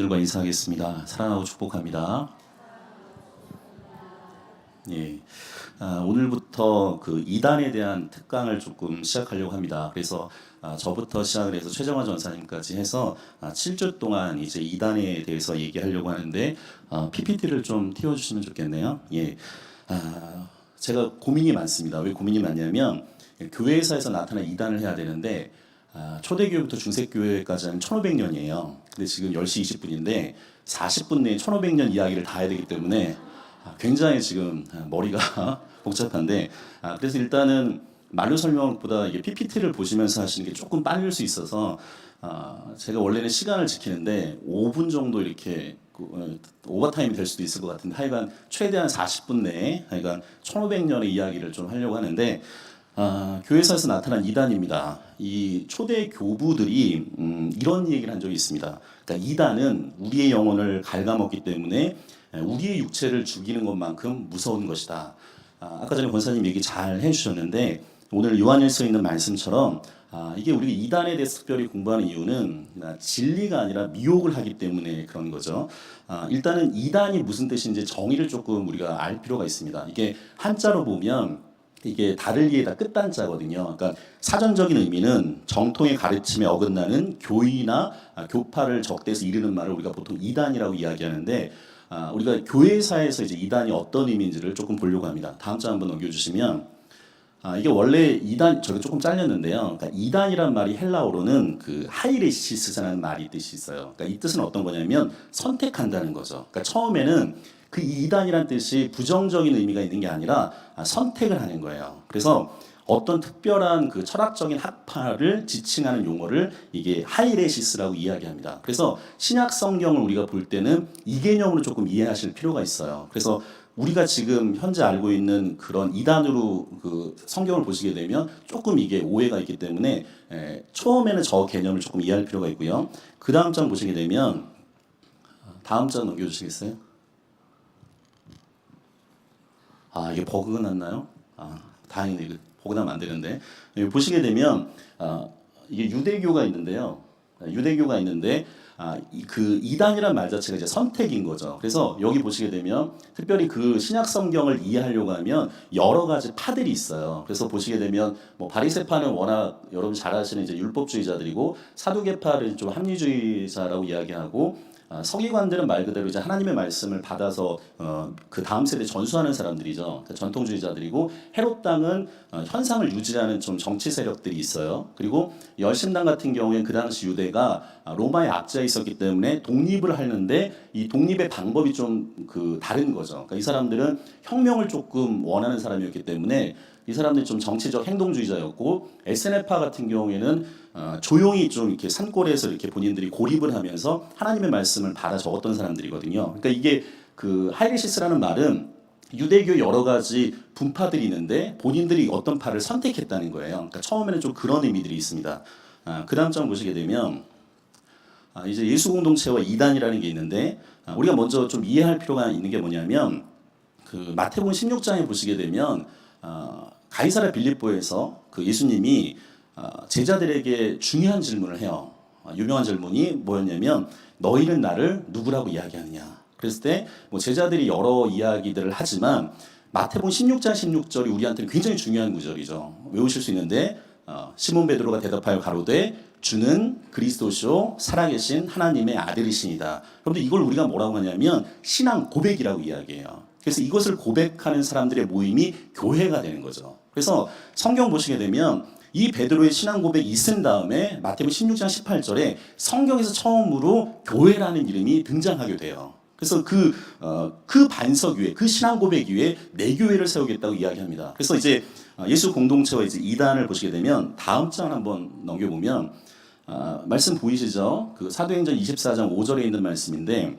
들과 인사하겠습니다. 사랑하고 축복합니다. 예, 오늘부터 그 이단에 대한 특강을 조금 시작하려고 합니다. 그래서 저부터 시작을 해서 최정화 전사님까지 해서 7주 동안 이제 이단에 대해서 얘기하려고 하는데 PPT를 좀 띄워주시면 좋겠네요. 예, 제가 고민이 많습니다. 왜 고민이 많냐면 교회사에서 나타난 이단을 해야 되는데 초대교회부터 중세교회까지 는 1500년이에요. 근데 지금 10시 20분인데 40분 내에 1500년 이야기를 다 해야 되기 때문에 굉장히 지금 머리가 복잡한데 그래서 일단은 말로 설명보다 이게 PPT를 보시면서 하시는 게 조금 빠를 수 있어서 제가 원래는 시간을 지키는데 5분 정도 이렇게 오버타임이 될 수도 있을 것 같은데 하여간 최대한 40분 내에 하여간 1500년의 이야기를 좀 하려고 하는데 교회사에서 나타난 이단입니다. 이 초대 교부들이 이런 얘기를 한 적이 있습니다. 그러니까 이단은 우리의 영혼을 갉아먹기 때문에 우리의 육체를 죽이는 것만큼 무서운 것이다. 아까 전에 권사님 얘기 잘 해주셨는데 오늘 요한일서에 있는 말씀처럼 이게 우리가 이단에 대해서 특별히 공부하는 이유는 진리가 아니라 미혹을 하기 때문에 그런 거죠. 일단은 이단이 무슨 뜻인지 정의를 조금 우리가 알 필요가 있습니다. 이게 한자로 보면 이게 다를리에다 끝단자거든요. 그러니까 사전적인 의미는 정통의 가르침에 어긋나는 교의나 교파를 적대해서 이르는 말을 우리가 보통 이단이라고 이야기하는데 우리가 교회사에서 이제 이단이 어떤 의미인지를 조금 보려고 합니다. 다음 장 한번 넘겨주시면 이게 원래 이단 저게 조금 잘렸는데요. 그러니까 이단이란 말이 헬라어로는 그 하이레시스라는 말이 뜻이 있어요. 그러니까 이 뜻은 어떤 거냐면 선택한다는 거죠. 그러니까 처음에는 그 이단이란 뜻이 부정적인 의미가 있는 게 아니라 선택을 하는 거예요. 그래서 어떤 특별한 그 철학적인 학파를 지칭하는 용어를 이게 하이레시스라고 이야기합니다. 그래서 신약 성경을 우리가 볼 때는 이 개념으로 조금 이해하실 필요가 있어요. 그래서 우리가 지금 현재 알고 있는 그런 이단으로 그 성경을 보시게 되면 조금 이게 오해가 있기 때문에 처음에는 저 개념을 조금 이해할 필요가 있고요. 그 다음 장 보시게 되면 다음 장 넘겨주시겠어요? 이게 버그가 났나요? 다행이네. 이거 버그 나면 안 되는데. 여기 보시게 되면 이게 유대교가 있는데요. 유대교가 있는데 그 이단이란 말 자체가 이제 선택인 거죠. 그래서 여기 보시게 되면 특별히 그 신약 성경을 이해하려고 하면 여러 가지 파들이 있어요. 그래서 보시게 되면 뭐 바리새파는 워낙 여러분 잘 아시는 이제 율법주의자들이고 사두개파를 좀 합리주의자라고 이야기하고 서기관들은 말 그대로 이제 하나님의 말씀을 받아서 그 다음 세대 전수하는 사람들이죠. 그러니까 전통주의자들이고 헤롯 당은 현상을 유지하는 좀 정치 세력들이 있어요. 그리고 열심당 같은 경우에 그 당시 유대가 로마의 압제에 있었기 때문에 독립을 하는데 이 독립의 방법이 좀 그 다른 거죠. 그러니까 이 사람들은 혁명을 조금 원하는 사람이었기 때문에 이 사람들이 좀 정치적 행동주의자였고 SNF파 같은 경우에는 조용히 좀 이렇게 산골에서 이렇게 본인들이 고립을 하면서 하나님의 말씀을 받아 적었던 사람들이거든요. 그러니까 이게 그 하이레시스라는 말은 유대교 여러 가지 분파들이 있는데 본인들이 어떤 파를 선택했다는 거예요. 그러니까 처음에는 좀 그런 의미들이 있습니다. 그 다음 장 보시게 되면 이제 예수 공동체와 이단이라는 게 있는데 우리가 먼저 좀 이해할 필요가 있는 게 뭐냐면 그 마태복음 16장에 보시게 되면 가이사랴 빌립보에서 그 예수님이 제자들에게 중요한 질문을 해요. 유명한 질문이 뭐였냐면 너희는 나를 누구라고 이야기하느냐. 그랬을 때 뭐 제자들이 여러 이야기들을 하지만 마태복음 16장 16절이 우리한테는 굉장히 중요한 구절이죠. 외우실 수 있는데 시몬 베드로가 대답하여 가로되 주는 그리스도시요 살아계신 하나님의 아들이시니다. 그런데 이걸 우리가 뭐라고 하냐면 신앙 고백이라고 이야기해요. 그래서 이것을 고백하는 사람들의 모임이 교회가 되는 거죠. 그래서 성경 보시게 되면 이 베드로의 신앙 고백이 있은 다음에 마태복음 16장 18절에 성경에서 처음으로 교회라는 이름이 등장하게 돼요. 그래서 그 반석 위에 그 신앙 고백 위에 내 교회를 세우겠다고 이야기합니다. 그래서 이제 예수 공동체와 이제 이단을 보시게 되면 다음 장 한번 넘겨보면 말씀 보이시죠? 그 사도행전 24장 5절에 있는 말씀인데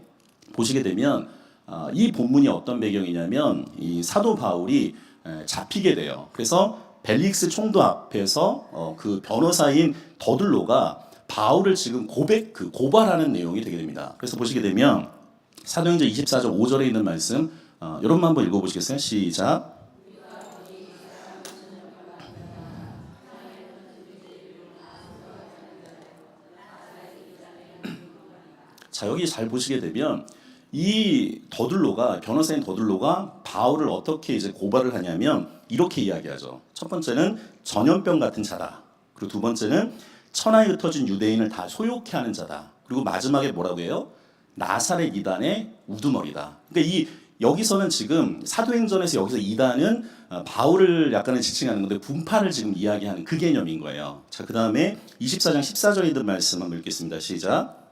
보시게 되면 이 본문이 어떤 배경이냐면 이 사도 바울이 잡히게 돼요. 그래서 벨릭스 총독 앞에서 그 변호사인 더들로가 바울을 지금 고발하는 내용이 되게 됩니다. 그래서 보시게 되면 사도행전 24장 5절에 있는 말씀 여러분 한번 읽어보시겠어요? 시작. 자, 여기 잘 보시게 되면 이 더들로가 변호사인 더들로가 바울을 어떻게 이제 고발을 하냐면 이렇게 이야기하죠. 첫 번째는 전염병 같은 자다. 그리고 두 번째는 천하에 흩어진 유대인을 다 소욕케 하는 자다. 그리고 마지막에 뭐라고 해요? 나사렛 이단의 우두머리다. 그러니까 이 여기서는 지금 사도행전에서 여기서 이단은 바울을 약간은 지칭하는 건데 분파를 지금 이야기하는 그 개념인 거예요. 자, 그 다음에 24장 14절에 있는 말씀 한번 읽겠습니다. 시작.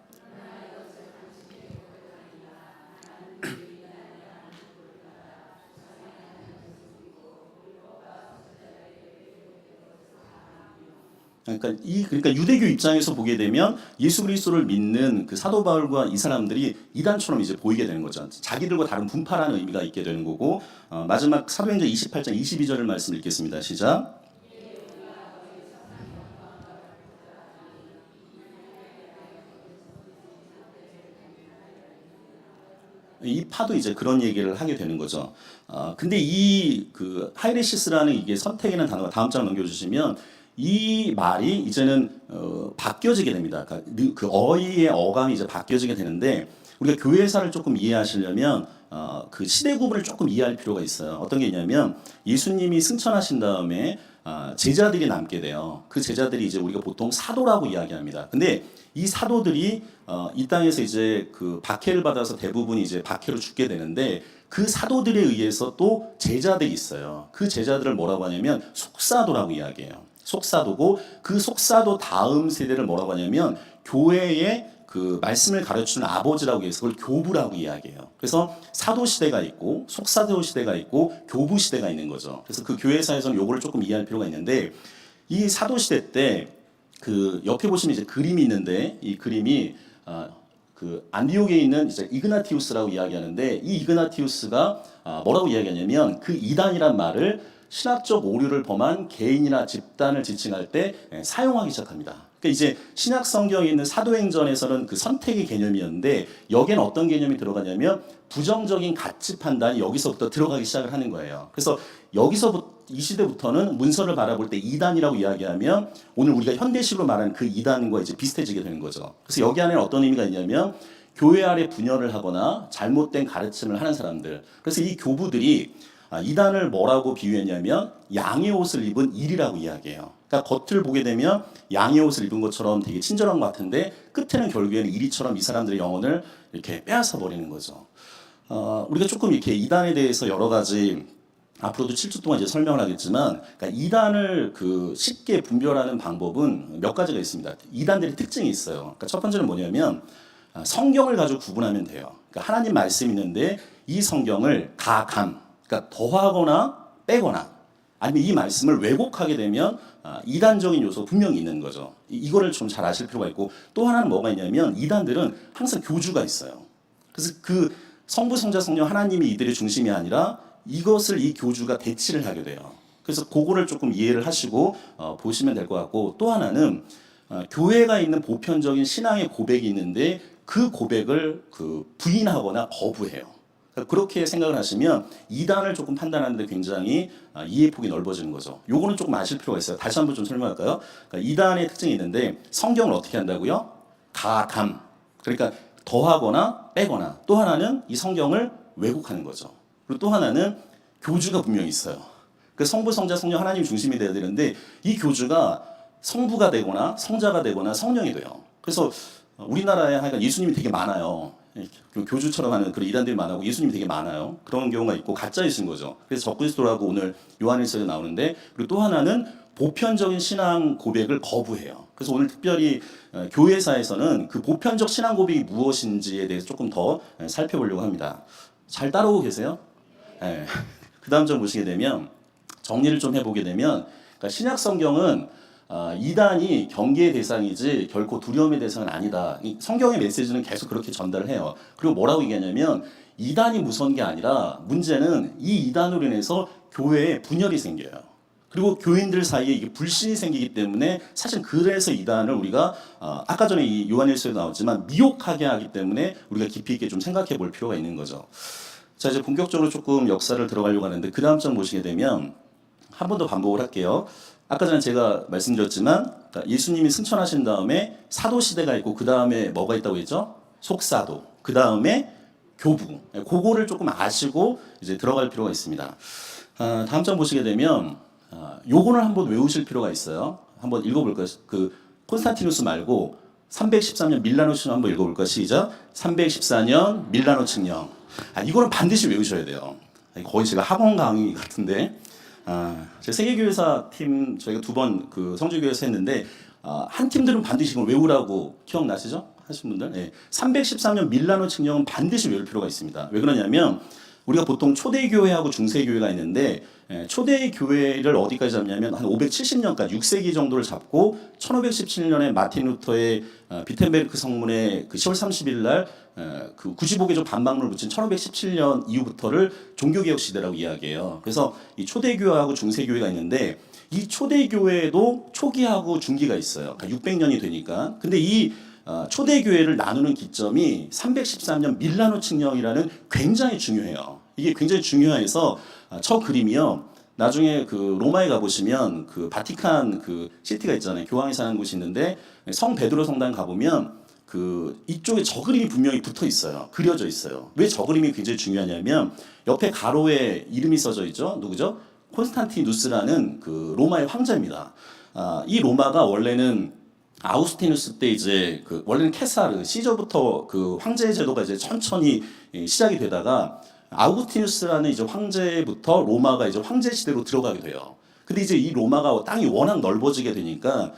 그러니까 유대교 입장에서 보게 되면 예수 그리스도를 믿는 그 사도 바울과 이 사람들이 이단처럼 이제 보이게 되는 거죠. 자기들과 다른 분파라는 의미가 있게 되는 거고, 마지막 사도행전 28장 22절을 말씀 읽겠습니다. 시작. 이 파도 이제 그런 얘기를 하게 되는 거죠. 근데 이 그 하이레시스라는 이게 선택이라는 단어가 다음 장 넘겨주시면 이 말이 이제는 바뀌어지게 됩니다. 그 어휘의 어감이 이제 바뀌어지게 되는데 우리가 교회사를 조금 이해하시려면 그 시대 구분을 조금 이해할 필요가 있어요. 어떤 게 있냐면 예수님이 승천하신 다음에 제자들이 남게 돼요. 그 제자들이 이제 우리가 보통 사도라고 이야기합니다. 근데 이 사도들이 이 땅에서 이제 그 박해를 받아서 대부분이 이제 박해로 죽게 되는데 그 사도들에 의해서 또 제자들이 있어요. 그 제자들을 뭐라고 하냐면 속사도라고 이야기해요. 속사도고 그 속사도 다음 세대를 뭐라고 하냐면 교회의 그 말씀을 가르치는 아버지라고 해서 그걸 교부라고 이야기해요. 그래서 사도 시대가 있고 속사도 시대가 있고 교부 시대가 있는 거죠. 그래서 그 교회사에서는 요거를 조금 이해할 필요가 있는데 이 사도 시대 때 그 옆에 보시면 이제 그림이 있는데 이 그림이 그 안디옥에 있는 이제 이그나티우스라고 이야기하는데 이 이그나티우스가 뭐라고 이야기하냐면 그 이단이란 말을 신학적 오류를 범한 개인이나 집단을 지칭할 때 사용하기 시작합니다. 그러니까 이제 신약 성경에 있는 사도행전에서는 그 선택의 개념이었는데 여기에는 어떤 개념이 들어가냐면 부정적인 가치 판단이 여기서부터 들어가기 시작을 하는 거예요. 그래서 여기서부터 이 시대부터는 문서를 바라볼 때 이단이라고 이야기하면 오늘 우리가 현대식으로 말하는 그 이단과 이제 비슷해지게 되는 거죠. 그래서 여기 안에는 어떤 의미가 있냐면 교회 아래 분열을 하거나 잘못된 가르침을 하는 사람들. 그래서 이 교부들이 이단을 뭐라고 비유했냐면 양의 옷을 입은 일이라고 이야기해요. 그러니까 겉을 보게 되면 양의 옷을 입은 것처럼 되게 친절한 것 같은데 끝에는 결국에는 이리처럼 이 사람들의 영혼을 이렇게 빼앗아 버리는 거죠. 우리가 조금 이렇게 이단에 대해서 여러 가지 앞으로도 7주 동안 이제 설명을 하겠지만, 그러니까 이단을 그 쉽게 분별하는 방법은 몇 가지가 있습니다. 이단들의 특징이 있어요. 그러니까 첫 번째는 뭐냐면 성경을 가지고 구분하면 돼요. 그러니까 하나님 말씀이 있는데 이 성경을 가감, 그러니까 더하거나 빼거나 아니면 이 말씀을 왜곡하게 되면 이단적인 요소 분명히 있는 거죠. 이거를 좀 잘 아실 필요가 있고 또 하나는 뭐가 있냐면 이단들은 항상 교주가 있어요. 그래서 그 성부, 성자, 성령 하나님이 이들의 중심이 아니라 이것을 이 교주가 대치를 하게 돼요. 그래서 그거를 조금 이해를 하시고 보시면 될 것 같고 또 하나는 교회가 있는 보편적인 신앙의 고백이 있는데 그 고백을 그 부인하거나 거부해요. 그렇게 생각을 하시면 이단을 조금 판단하는데 굉장히 이해폭이 넓어지는 거죠. 요거는 조금 아실 필요가 있어요. 다시 한번 좀 설명할까요? 그러니까 이단의 특징이 있는데 성경을 어떻게 한다고요? 가감. 그러니까 더하거나 빼거나 또 하나는 이 성경을 왜곡하는 거죠. 그리고 또 하나는 교주가 분명히 있어요. 그 성부, 성자, 성령 하나님 중심이 돼야 되는데 이 교주가 성부가 되거나 성자가 되거나 성령이 돼요. 그래서 우리나라에 하여간 예수님이 되게 많아요. 교주처럼 하는 그런 이단들이 많고 예수님이 되게 많아요. 그런 경우가 있고 가짜이신 거죠. 그래서 적그리스도라고 오늘 요한일서에 나오는데 그리고 또 하나는 보편적인 신앙 고백을 거부해요. 그래서 오늘 특별히 교회사에서는 그 보편적 신앙 고백이 무엇인지에 대해서 조금 더 살펴보려고 합니다. 잘 따라오고 계세요? 네. 그 다음 점 보시게 되면 정리를 좀 해보게 되면 그러니까 신약 성경은 이단이 경계의 대상이지 결코 두려움의 대상은 아니다. 성경의 메시지는 계속 그렇게 전달을 해요. 그리고 뭐라고 얘기하냐면 이단이 무서운 게 아니라 문제는 이 이단으로 인해서 교회에 분열이 생겨요. 그리고 교인들 사이에 이게 불신이 생기기 때문에 사실 그래서 이단을 우리가 아까 전에 이 요한일서에 나왔지만 미혹하게 하기 때문에 우리가 깊이 있게 좀 생각해 볼 필요가 있는 거죠. 자, 이제 본격적으로 조금 역사를 들어가려고 하는데 그 다음 장 보시게 되면 한 번 더 반복을 할게요. 아까 전에 제가 말씀드렸지만 예수님이 승천하신 다음에 사도 시대가 있고 그 다음에 뭐가 있다고 했죠? 속사도, 그 다음에 교부. 그거를 조금 아시고 이제 들어갈 필요가 있습니다. 다음 장 보시게 되면 요거는 한번 외우실 필요가 있어요. 한번 읽어볼까요? 그 콘스탄티누스 말고 313년 밀라노 칙령 한번 읽어볼까요? 시작. 314년 밀라노 칙령. 이거는 반드시 외우셔야 돼요. 거의 제가 학원 강의 같은데. 제가 세계교회사 팀 저희가 2번 그 성주교회에서 했는데 한 팀들은 반드시 이걸 외우라고 기억나시죠? 하신 분들. 네. 313년 밀라노 칙령은 반드시 외울 필요가 있습니다. 왜 그러냐면 우리가 보통 초대교회하고 중세교회가 있는데 초대교회를 어디까지 잡냐면 한 570년까지 6세기 정도를 잡고 1517년에 마틴 루터의 비텐베르크 성문에 그 10월 30일 날 그 95개조 반박문을 붙인 1517년 이후부터를 종교개혁 시대라고 이야기해요. 그래서 이 초대교회하고 중세교회가 있는데 이 초대교회도 초기하고 중기가 있어요. 그러니까 600년이 되니까. 근데 이 초대교회를 나누는 기점이 313년 밀라노 칙령이라는 굉장히 중요해요. 이게 굉장히 중요해서 저 그림이요. 나중에 그 로마에 가보시면 그 바티칸 그 시티가 있잖아요. 교황이 사는 곳이 있는데 성 베드로 성당 가보면 그 이쪽에 저 그림이 분명히 붙어 있어요. 그려져 있어요. 왜 저 그림이 굉장히 중요하냐면 옆에 가로에 이름이 써져 있죠. 누구죠? 콘스탄티누스라는 그 로마의 황제입니다. 이 로마가 원래는 아우구스티누스 때 이제 그 원래는 케사르 시저부터 그 황제 제도가 이제 천천히 시작이 되다가 아우구스티누스라는 이제 황제부터 로마가 이제 황제 시대로 들어가게 돼요. 근데 이제 이 로마가 땅이 워낙 넓어지게 되니까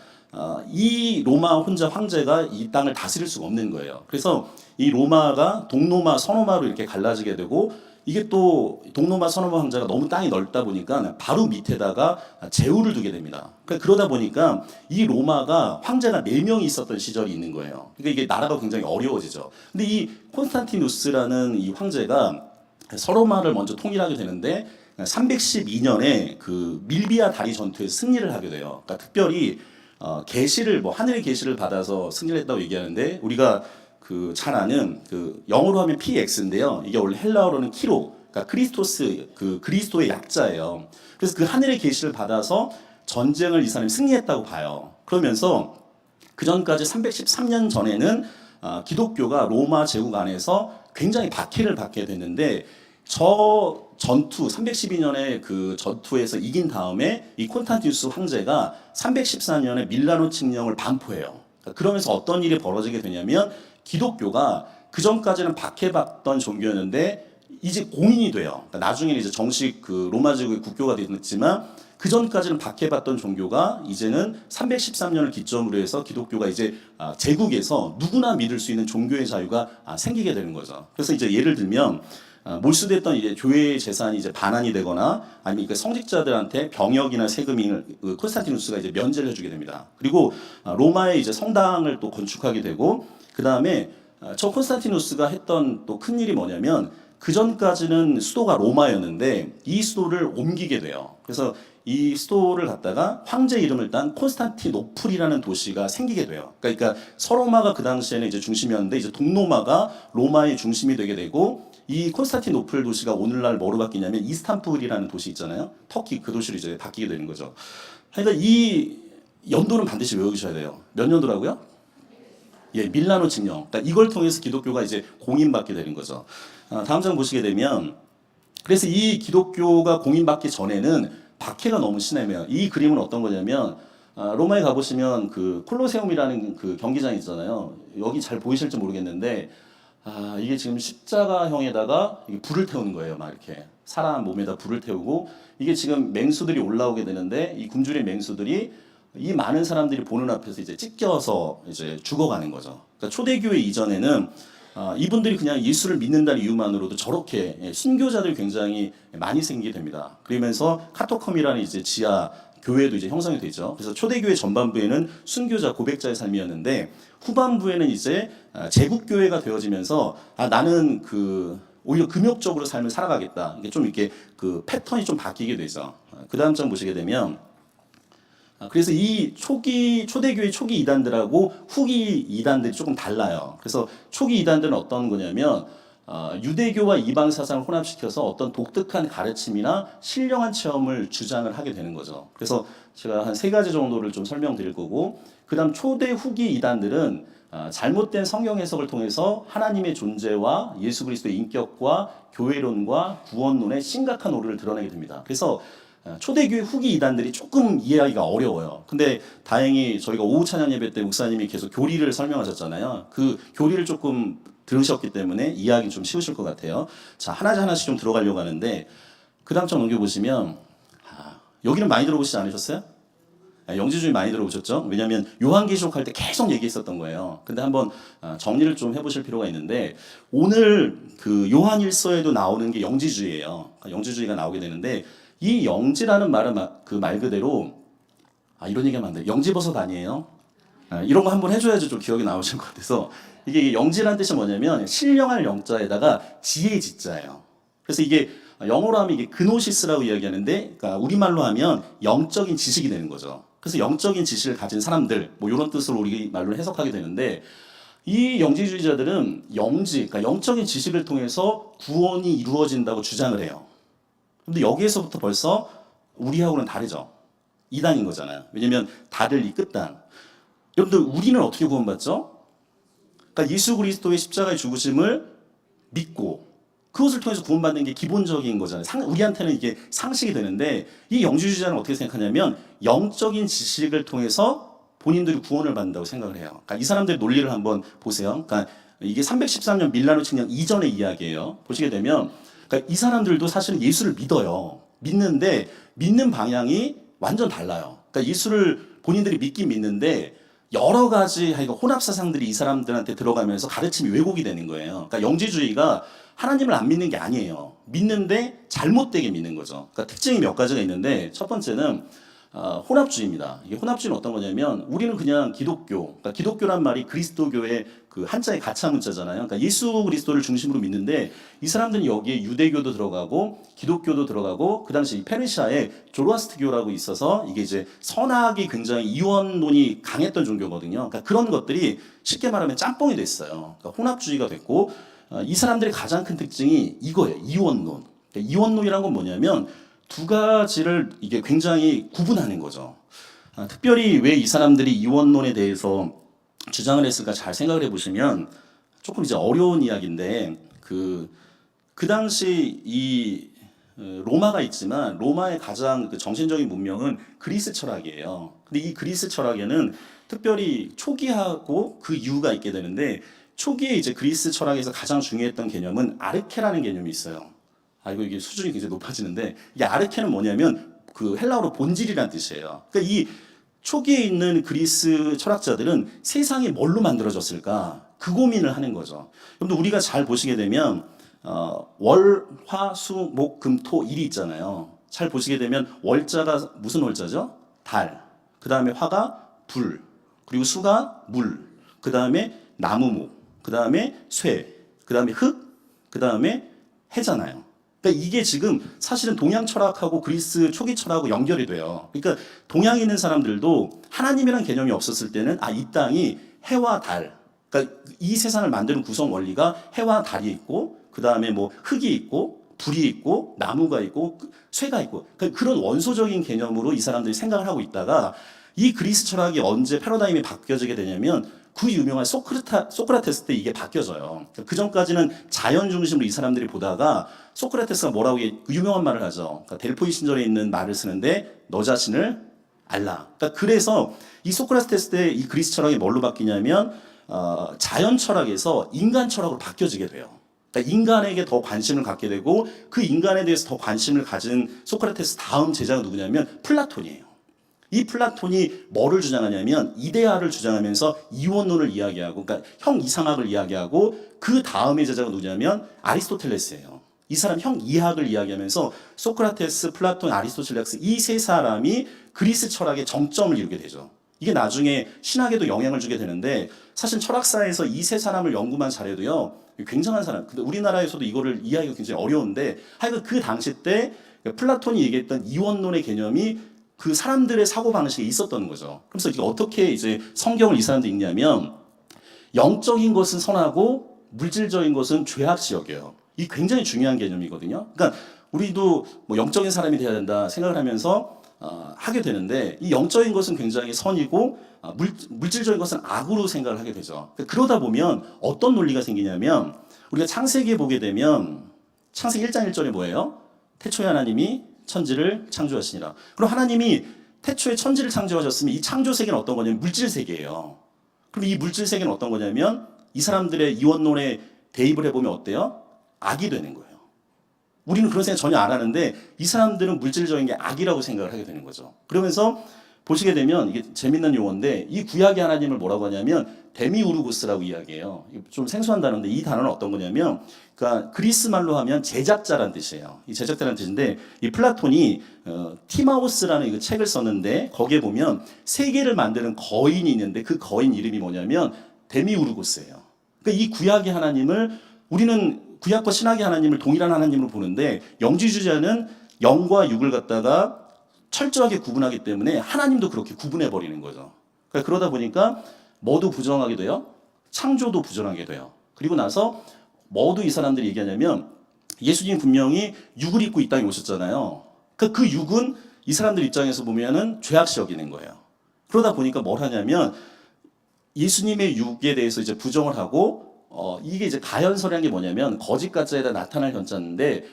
이 로마 혼자 황제가 이 땅을 다스릴 수가 없는 거예요. 그래서 이 로마가 동로마, 서로마로 이렇게 갈라지게 되고 이게 또 동로마, 서로마 황제가 너무 땅이 넓다 보니까 바로 밑에다가 제후를 두게 됩니다. 그러다 보니까 이 로마가 황제가 4명이 있었던 시절이 있는 거예요. 그러니까 이게 나라가 굉장히 어려워지죠. 근데 이 콘스탄티누스라는 이 황제가 서로마를 먼저 통일하게 되는데 312년에 그 밀비아 다리 전투에서 승리를 하게 돼요. 그러니까 특별히 계시를 뭐 하늘의 계시를 받아서 승리를 했다고 얘기하는데 우리가 그 잘 아는 그 영어로 하면 PX인데요. 이게 원래 헬라어로는 키로, 그러니까 크리스토스 그 그리스도의 약자예요. 그래서 그 하늘의 계시를 받아서 전쟁을 이 사람이 승리했다고 봐요. 그러면서 그 전까지 313년 전에는 기독교가 로마 제국 안에서 굉장히 박해를 받게 됐는데 저 전투 312년에 그 전투에서 이긴 다음에 이 콘스탄티누스 황제가 314년에 밀라노 칙령을 반포해요. 그러면서 어떤 일이 벌어지게 되냐면 기독교가 그 전까지는 박해받던 종교였는데 이제 공인이 돼요. 그러니까 나중에는 이제 정식 그 로마 제국의 국교가 됐지만 그 전까지는 박해받던 종교가 이제는 313년을 기점으로 해서 기독교가 이제 제국에서 누구나 믿을 수 있는 종교의 자유가 생기게 되는 거죠. 그래서 이제 예를 들면 몰수됐던 이제 교회의 재산이 이제 반환이 되거나 아니면 그 성직자들한테 병역이나 세금을 콘스탄티누스가 이제 면제를 해주게 됩니다. 그리고 로마에 이제 성당을 또 건축하게 되고 그 다음에 저 콘스탄티누스가 했던 또 큰 일이 뭐냐면 그 전까지는 수도가 로마였는데 이 수도를 옮기게 돼요. 그래서 이 수도를 갖다가 황제 이름을 딴 콘스탄티노플이라는 도시가 생기게 돼요. 그러니까 서로마가 그 당시에는 이제 중심이었는데 이제 동로마가 로마의 중심이 되게 되고 이 콘스탄티노플 도시가 오늘날 뭐로 바뀌냐면 이스탄불이라는 도시 있잖아요. 터키 그 도시로 이제 바뀌게 되는 거죠. 그러니까 이 연도는 반드시 외우셔야 돼요. 몇 년도라고요? 예, 밀라노 칙령. 그러니까 이걸 통해서 기독교가 이제 공인받게 되는 거죠. 다음 장 보시게 되면 그래서 이 기독교가 공인받기 전에는 박해가 너무 심해요. 이 그림은 어떤 거냐면 로마에 가보시면 그 콜로세움이라는 그 경기장 있잖아요. 여기 잘 보이실지 모르겠는데 이게 지금 십자가형에다가 불을 태우는 거예요. 막 이렇게 사람 몸에다 불을 태우고 이게 지금 맹수들이 올라오게 되는데 이 굶주린 맹수들이 이 많은 사람들이 보는 앞에서 이제 찢겨서 이제 죽어가는 거죠. 그러니까 초대교회 이전에는 이분들이 그냥 예수를 믿는다는 이유만으로도 저렇게 순교자들이 굉장히 많이 생기게 됩니다. 그러면서 카토컴이라는 이제 지하 교회도 이제 형성이 되죠. 그래서 초대교회 전반부에는 순교자 고백자의 삶이었는데 후반부에는 이제 제국교회가 되어지면서 나는 그 오히려 금욕적으로 삶을 살아가겠다. 이게 좀 이렇게 그 패턴이 좀 바뀌게 되죠. 그 다음 장 보시게 되면 그래서 이 초대교회 초기 이단들하고 후기 이단들이 조금 달라요. 그래서 초기 이단들은 어떤 거냐면 유대교와 이방 사상을 혼합시켜서 어떤 독특한 가르침이나 신령한 체험을 주장을 하게 되는 거죠. 그래서 제가 한 3가지 정도를 좀 설명드릴 거고, 그다음 초대 후기 이단들은 잘못된 성경 해석을 통해서 하나님의 존재와 예수 그리스도의 인격과 교회론과 구원론의 심각한 오류를 드러내게 됩니다. 그래서 초대교회 후기 이단들이 조금 이해하기가 어려워요. 근데 다행히 저희가 오후 찬양 예배 때 목사님이 계속 교리를 설명하셨잖아요. 그 교리를 조금 들으셨기 때문에 이해하기 좀 쉬우실 것 같아요. 자, 하나씩 좀 들어가려고 하는데 그 다음 장 넘겨보시면 여기는 많이 들어보시지 않으셨어요? 영지주의 많이 들어보셨죠? 왜냐하면 요한계시록 할 때 계속 얘기했었던 거예요. 근데 한번 정리를 좀 해보실 필요가 있는데 오늘 그 요한일서에도 나오는 게 영지주의예요. 영지주의가 나오게 되는데 이 영지라는 말은 그 말 그대로 이런 얘기하면 안 돼. 영지버섯 아니에요? 이런 거 한번 해줘야지 좀 기억이 나오실 것 같아서 이게 영지라는 뜻이 뭐냐면 신령할 영자에다가 지혜의 지자예요. 그래서 이게 영어로 하면 이게 그노시스라고 이야기하는데 그러니까 우리말로 하면 영적인 지식이 되는 거죠. 그래서 영적인 지식을 가진 사람들 뭐 이런 뜻으로 우리 말로 해석하게 되는데 이 영지주의자들은 그러니까 영적인 지식을 통해서 구원이 이루어진다고 주장을 해요. 근데 여기에서부터 벌써 우리하고는 다르죠. 이단인 거잖아요. 왜냐면 다들 이 끝단. 여러분들 우리는 어떻게 구원받죠? 그러니까 예수 그리스도의 십자가의 죽으심을 믿고 그것을 통해서 구원받는 게 기본적인 거잖아요. 우리한테는 이게 상식이 되는데 이 영지주의자는 어떻게 생각하냐면 영적인 지식을 통해서 본인들이 구원을 받는다고 생각을 해요. 그러니까 이 사람들의 논리를 한번 보세요. 그러니까 이게 313년 밀라노 칙령 이전의 이야기예요. 보시게 되면 그러니까 이 사람들도 사실은 예수를 믿어요. 믿는데 믿는 방향이 완전 달라요. 그러니까 예수를 본인들이 믿긴 믿는데 여러 가지 혼합 사상들이 이 사람들한테 들어가면서 가르침이 왜곡이 되는 거예요. 그러니까 영지주의가 하나님을 안 믿는 게 아니에요. 믿는데 잘못되게 믿는 거죠. 그러니까 특징이 몇 가지가 있는데 첫 번째는 혼합주의입니다. 이게 혼합주의는 어떤 거냐면 우리는 그냥 기독교, 그러니까 기독교란 말이 그리스도교의 그 한자의 가차 문자잖아요. 그러니까 예수 그리스도를 중심으로 믿는데 이 사람들은 여기에 유대교도 들어가고 기독교도 들어가고 그 당시 페르시아에 조로아스트교라고 있어서 이게 이제 선악이 굉장히 이원론이 강했던 종교거든요. 그러니까 그런 것들이 쉽게 말하면 짬뽕이 됐어요. 그러니까 혼합주의가 됐고 이 사람들의 가장 큰 특징이 이거예요. 이원론. 그러니까 이원론이란 건 뭐냐면 두 가지를 이게 굉장히 구분하는 거죠. 특별히 왜 이 사람들이 이원론에 대해서 주장을 했을까 잘 생각을 해보시면 조금 이제 어려운 이야기인데 그 당시 이 로마가 있지만 로마의 가장 그 정신적인 문명은 그리스 철학이에요. 근데 이 그리스 철학에는 특별히 초기하고 그 이유가 있게 되는데 초기에 이제 그리스 철학에서 가장 중요했던 개념은 아르케라는 개념이 있어요. 이게 수준이 굉장히 높아지는데 이게 아르케는 뭐냐면 그 헬라어로 본질이란 뜻이에요. 그러니까 이 초기에 있는 그리스 철학자들은 세상이 뭘로 만들어졌을까 그 고민을 하는 거죠. 여러분들 우리가 잘 보시게 되면 월, 화, 수, 목, 금, 토, 일이 있잖아요. 잘 보시게 되면 월자가 무슨 월자죠? 달. 그 다음에 화가 불. 그리고 수가 물. 그 다음에 나무목. 그 다음에 쇠. 그 다음에 흙. 그 다음에 해잖아요. 그러니까 이게 지금 사실은 동양 철학하고 그리스 초기 철학하고 연결이 돼요. 그러니까 동양에 있는 사람들도 하나님이라는 개념이 없었을 때는 이 땅이 해와 달, 그러니까 이 세상을 만드는 구성 원리가 해와 달이 있고 그 다음에 뭐 흙이 있고 불이 있고 나무가 있고 쇠가 있고 그러니까 그런 원소적인 개념으로 이 사람들이 생각을 하고 있다가 이 그리스 철학이 언제 패러다임이 바뀌어지게 되냐면 그 유명한 소크라테스 때 이게 바뀌어져요. 그 전까지는 자연 중심으로 이 사람들이 보다가 소크라테스가 뭐라고 유명한 말을 하죠. 그러니까 델포이 신전에 있는 말을 쓰는데 너 자신을 알라. 그러니까 그래서 이 소크라테스 때 이 그리스 철학이 뭘로 바뀌냐면 자연 철학에서 인간 철학으로 바뀌어지게 돼요. 그러니까 인간에게 더 관심을 갖게 되고 그 인간에 대해서 더 관심을 가진 소크라테스 다음 제자가 누구냐면 플라톤이에요. 이 플라톤이 뭐를 주장하냐면 이데아를 주장하면서 이원론을 이야기하고 그러니까 형 이상학을 이야기하고 그 다음의 제자가 누구냐면 아리스토텔레스예요. 이 사람 형 이학을 이야기하면서 소크라테스, 플라톤, 아리스토텔레스 이 세 사람이 그리스 철학의 정점을 이루게 되죠. 이게 나중에 신학에도 영향을 주게 되는데 사실 철학사에서 이 세 사람을 연구만 잘해도요 굉장한 사람. 근데 우리나라에서도 이거를 이해하기가 굉장히 어려운데 하여간 그 당시 때 플라톤이 얘기했던 이원론의 개념이 그 사람들의 사고방식에 있었던 거죠. 그래서 이게 어떻게 이제 성경을 이 사람들이 읽냐면 영적인 것은 선하고 물질적인 것은 죄악시 여겨요. 이 굉장히 중요한 개념이거든요. 그러니까 우리도 뭐 영적인 사람이 돼야 된다 생각을 하면서 하게 되는데 이 영적인 것은 굉장히 선이고 물질적인 것은 악으로 생각을 하게 되죠. 그러다 보면 어떤 논리가 생기냐면 우리가 창세기에 보게 되면 창세기 1장 1절에 뭐예요? 태초에 하나님이 천지를 창조하시니라. 그럼 하나님이 태초에 천지를 창조하셨으면 이 창조 세계는 어떤 거냐면 물질 세계예요. 그럼 이 물질 세계는 어떤 거냐면 이 사람들의 이원론에 대입을 해보면 어때요? 악이 되는 거예요. 우리는 그런 생각 전혀 안 하는데 이 사람들은 물질적인 게 악이라고 생각을 하게 되는 거죠. 그러면서 보시게 되면 이게 재밌는 용어인데 이 구약의 하나님을 뭐라고 하냐면 데미우르고스라고 이야기해요. 좀 생소한 단어인데 이 단어는 어떤 거냐면 그러니까 그리스 말로 하면 제작자라는 뜻이에요. 이 제작자라는 뜻인데 이 플라톤이 티마우스라는 이 책을 썼는데 거기에 보면 세계를 만드는 거인이 있는데 그 거인 이름이 뭐냐면 데미우르고스예요. 그러니까 이 구약의 하나님을 우리는 구약과 신약의 하나님을 동일한 하나님으로 보는데 영지주자는 영과 육을 갖다가 철저하게 구분하기 때문에 하나님도 그렇게 구분해 버리는 거죠. 그러니까 그러다 보니까 뭐도 부정하게 돼요. 창조도 부정하게 돼요. 그리고 나서 뭐도 이 사람들이 얘기하냐면 예수님 분명히 육을 입고 이 땅에 오셨잖아요. 그러니까 그 육은 이 사람들 입장에서 보면은 죄악시 여기는 거예요. 그러다 보니까 뭘 하냐면 예수님의 육에 대해서 이제 부정을 하고 이게 이제 가연설이라는 게 뭐냐면 거짓 가짜에다 나타날 현자인데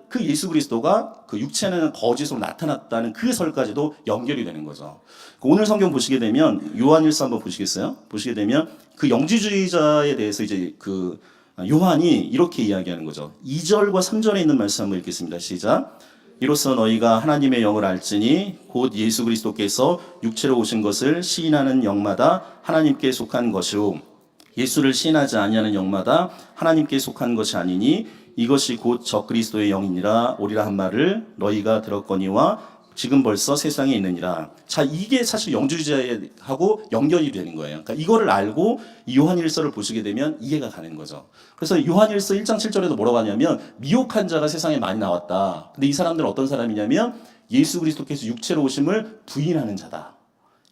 그 예수 그리스도가 그 육체는 거짓으로 나타났다는 그 설까지도 연결이 되는 거죠. 오늘 성경 보시게 되면 요한일서 한번 보시겠어요? 보시게 되면 그 영지주의자에 대해서 이제 그 요한이 이렇게 이야기하는 거죠. 2절과 3절에 있는 말씀 한번 읽겠습니다. 시작. 이로써 너희가 하나님의 영을 알지니 곧 예수 그리스도께서 육체로 오신 것을 시인하는 영마다 하나님께 속한 것이요 예수를 시인하지 아니하는 영마다 하나님께 속한 것이 아니니 이것이 곧 적그리스도의 영이니라 오리라 한 말을 너희가 들었거니와 지금 벌써 세상에 있느니라. 자, 이게 사실 영주주의하고 연결이 되는 거예요. 그러니까 이거를 알고 이 요한일서를 보시게 되면 이해가 가는 거죠. 그래서 요한일서 1장 7절에도 뭐라고 하냐면 미혹한 자가 세상에 많이 나왔다. 근데 이 사람들은 어떤 사람이냐면 예수 그리스도께서 육체로 오심을 부인하는 자다.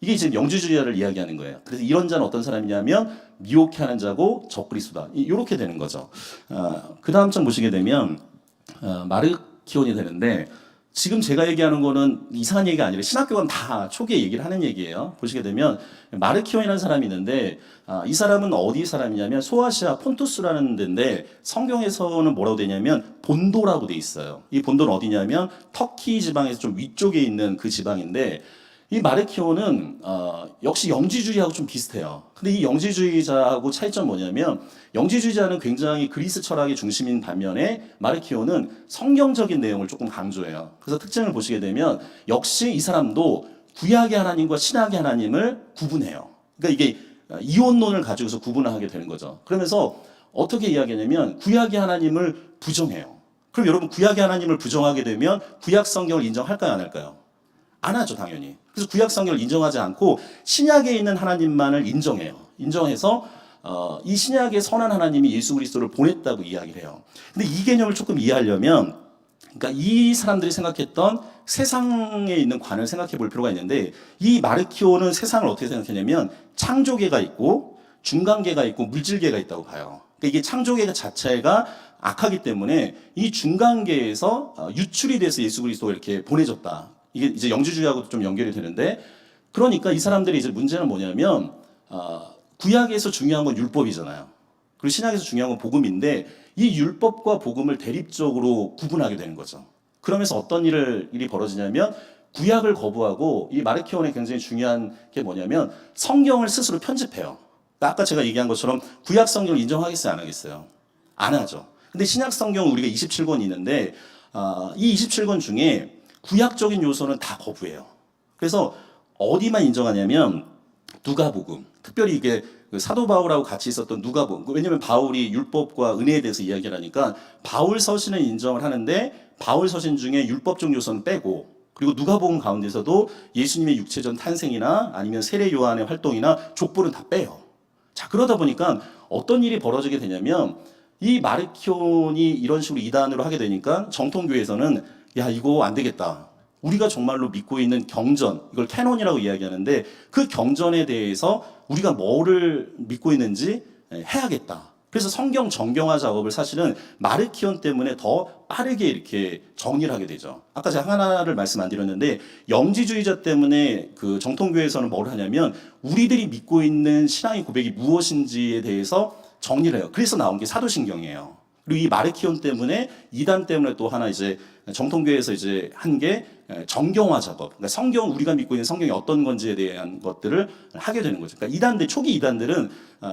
이게 지금 영주주의자를 이야기하는 거예요. 그래서 이런 자는 어떤 사람이냐면 미혹해 하는 자고 적그리스도다. 이렇게 되는 거죠. 그 다음 장 보시게 되면 마르키온이 되는데 지금 제가 얘기하는 거는 이상한 얘기가 아니라 신학교는 다 초기에 얘기를 하는 얘기예요. 보시게 되면 마르키온이라는 사람이 있는데 이 사람은 어디 사람이냐면 소아시아 폰투스라는 데인데 성경에서는 뭐라고 되냐면 본도라고 돼 있어요. 이 본도는 어디냐면 터키 지방에서 좀 위쪽에 있는 그 지방인데 이 마르키오는 역시 영지주의하고 좀 비슷해요. 근데 이 영지주의자하고 차이점 뭐냐면 영지주의자는 굉장히 그리스 철학의 중심인 반면에 마르키오는 성경적인 내용을 조금 강조해요. 그래서 특징을 보시게 되면 역시 이 사람도 구약의 하나님과 신약의 하나님을 구분해요. 그러니까 이게 이원론을 가지고서 구분을 하게 되는 거죠. 그러면서 어떻게 이야기하냐면 구약의 하나님을 부정해요. 그럼 여러분 구약의 하나님을 부정하게 되면 구약 성경을 인정할까요, 안 할까요? 안 하죠, 당연히. 그래서 구약 성경을 인정하지 않고 신약에 있는 하나님만을 인정해요. 인정해서 이 신약의 선한 하나님이 예수 그리스도를 보냈다고 이야기를 해요. 근데 이 개념을 조금 이해하려면 그러니까 이 사람들이 생각했던 세상에 있는 관을 생각해 볼 필요가 있는데 이 마르키오는 세상을 어떻게 생각했냐면 창조계가 있고 중간계가 있고 물질계가 있다고 봐요. 그러니까 이게 창조계 자체가 악하기 때문에 이 중간계에서 유출이 돼서 예수 그리스도가 이렇게 보내졌다. 이게 이제 영주주의하고도 좀 연결이 되는데 그러니까 이 사람들이 이제 문제는 뭐냐면 구약에서 중요한 건 율법이잖아요. 그리고 신약에서 중요한 건 복음인데 이 율법과 복음을 대립적으로 구분하게 되는 거죠. 그러면서 어떤 일이 벌어지냐면 구약을 거부하고 이 마르키온의 굉장히 중요한 게 뭐냐면 성경을 스스로 편집해요. 그러니까 아까 제가 얘기한 것처럼 구약 성경을 인정하겠어요, 안 하겠어요? 안 하죠. 근데 신약 성경은 우리가 27권이 있는데 이 27권 중에 구약적인 요소는 다 거부해요. 그래서 어디만 인정하냐면 누가복음. 특별히 이게 사도 바울하고 같이 있었던 누가복음. 왜냐하면 바울이 율법과 은혜에 대해서 이야기를 하니까 바울 서신은 인정을 하는데 바울 서신 중에 율법적 요소는 빼고 그리고 누가복음 가운데서도 예수님의 육체적 탄생이나 아니면 세례 요한의 활동이나 족보는 다 빼요. 자, 그러다 보니까 어떤 일이 벌어지게 되냐면 이 마르키온이 이런 식으로 이단으로 하게 되니까 정통교회에서는 야, 이거 안 되겠다. 우리가 정말로 믿고 있는 경전, 이걸 캐논이라고 이야기하는데 그 경전에 대해서 우리가 뭐를 믿고 있는지 해야겠다. 그래서 성경 정경화 작업을 사실은 마르키온 때문에 더 빠르게 이렇게 정리를 하게 되죠. 아까 제가 하나를 말씀 안 드렸는데 영지주의자 때문에 그 정통교회에서는 뭘 하냐면 우리들이 믿고 있는 신앙의 고백이 무엇인지에 대해서 정리를 해요. 그래서 나온 게 사도신경이에요. 그리고 이 마르키온 때문에 이단 때문에 또 하나 이제 정통교회에서 이제 한 게 정경화 작업. 그러니까 성경 우리가 믿고 있는 성경이 어떤 건지에 대한 것들을 하게 되는 거죠. 그러니까 이단들 초기 이단들은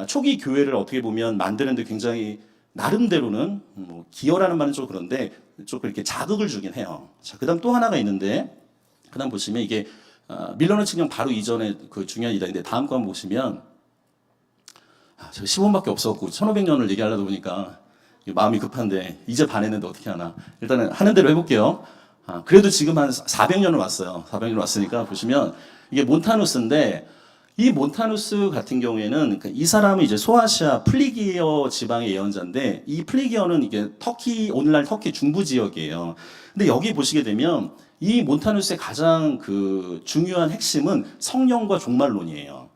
초기 교회를 어떻게 보면 만드는데 굉장히 나름대로는 뭐 기여라는 말은 좀 그런데 조금 이렇게 자극을 주긴 해요. 자, 그다음 또 하나가 있는데 그다음 보시면 이게 밀러너 측령 바로 이전에 그 중요한 이단인데 다음 거 한번 보시면 제가 10원밖에 없었고 1500년을 얘기하려다 보니까 마음이 급한데 이제 반 했는데 어떻게 하나. 일단은 하는 대로 해볼게요. 그래도 지금 한 400년을 왔어요. 400년 왔으니까 보시면 이게 몬타누스인데 이 몬타누스 같은 경우에는 이 사람은 이제 소아시아 플리기어 지방의 예언자인데 이 플리기어는 이게 터키 오늘날 터키 중부 지역이에요. 근데 여기 보시게 되면 이 몬타누스의 가장 그 중요한 핵심은 성령과 종말론이에요.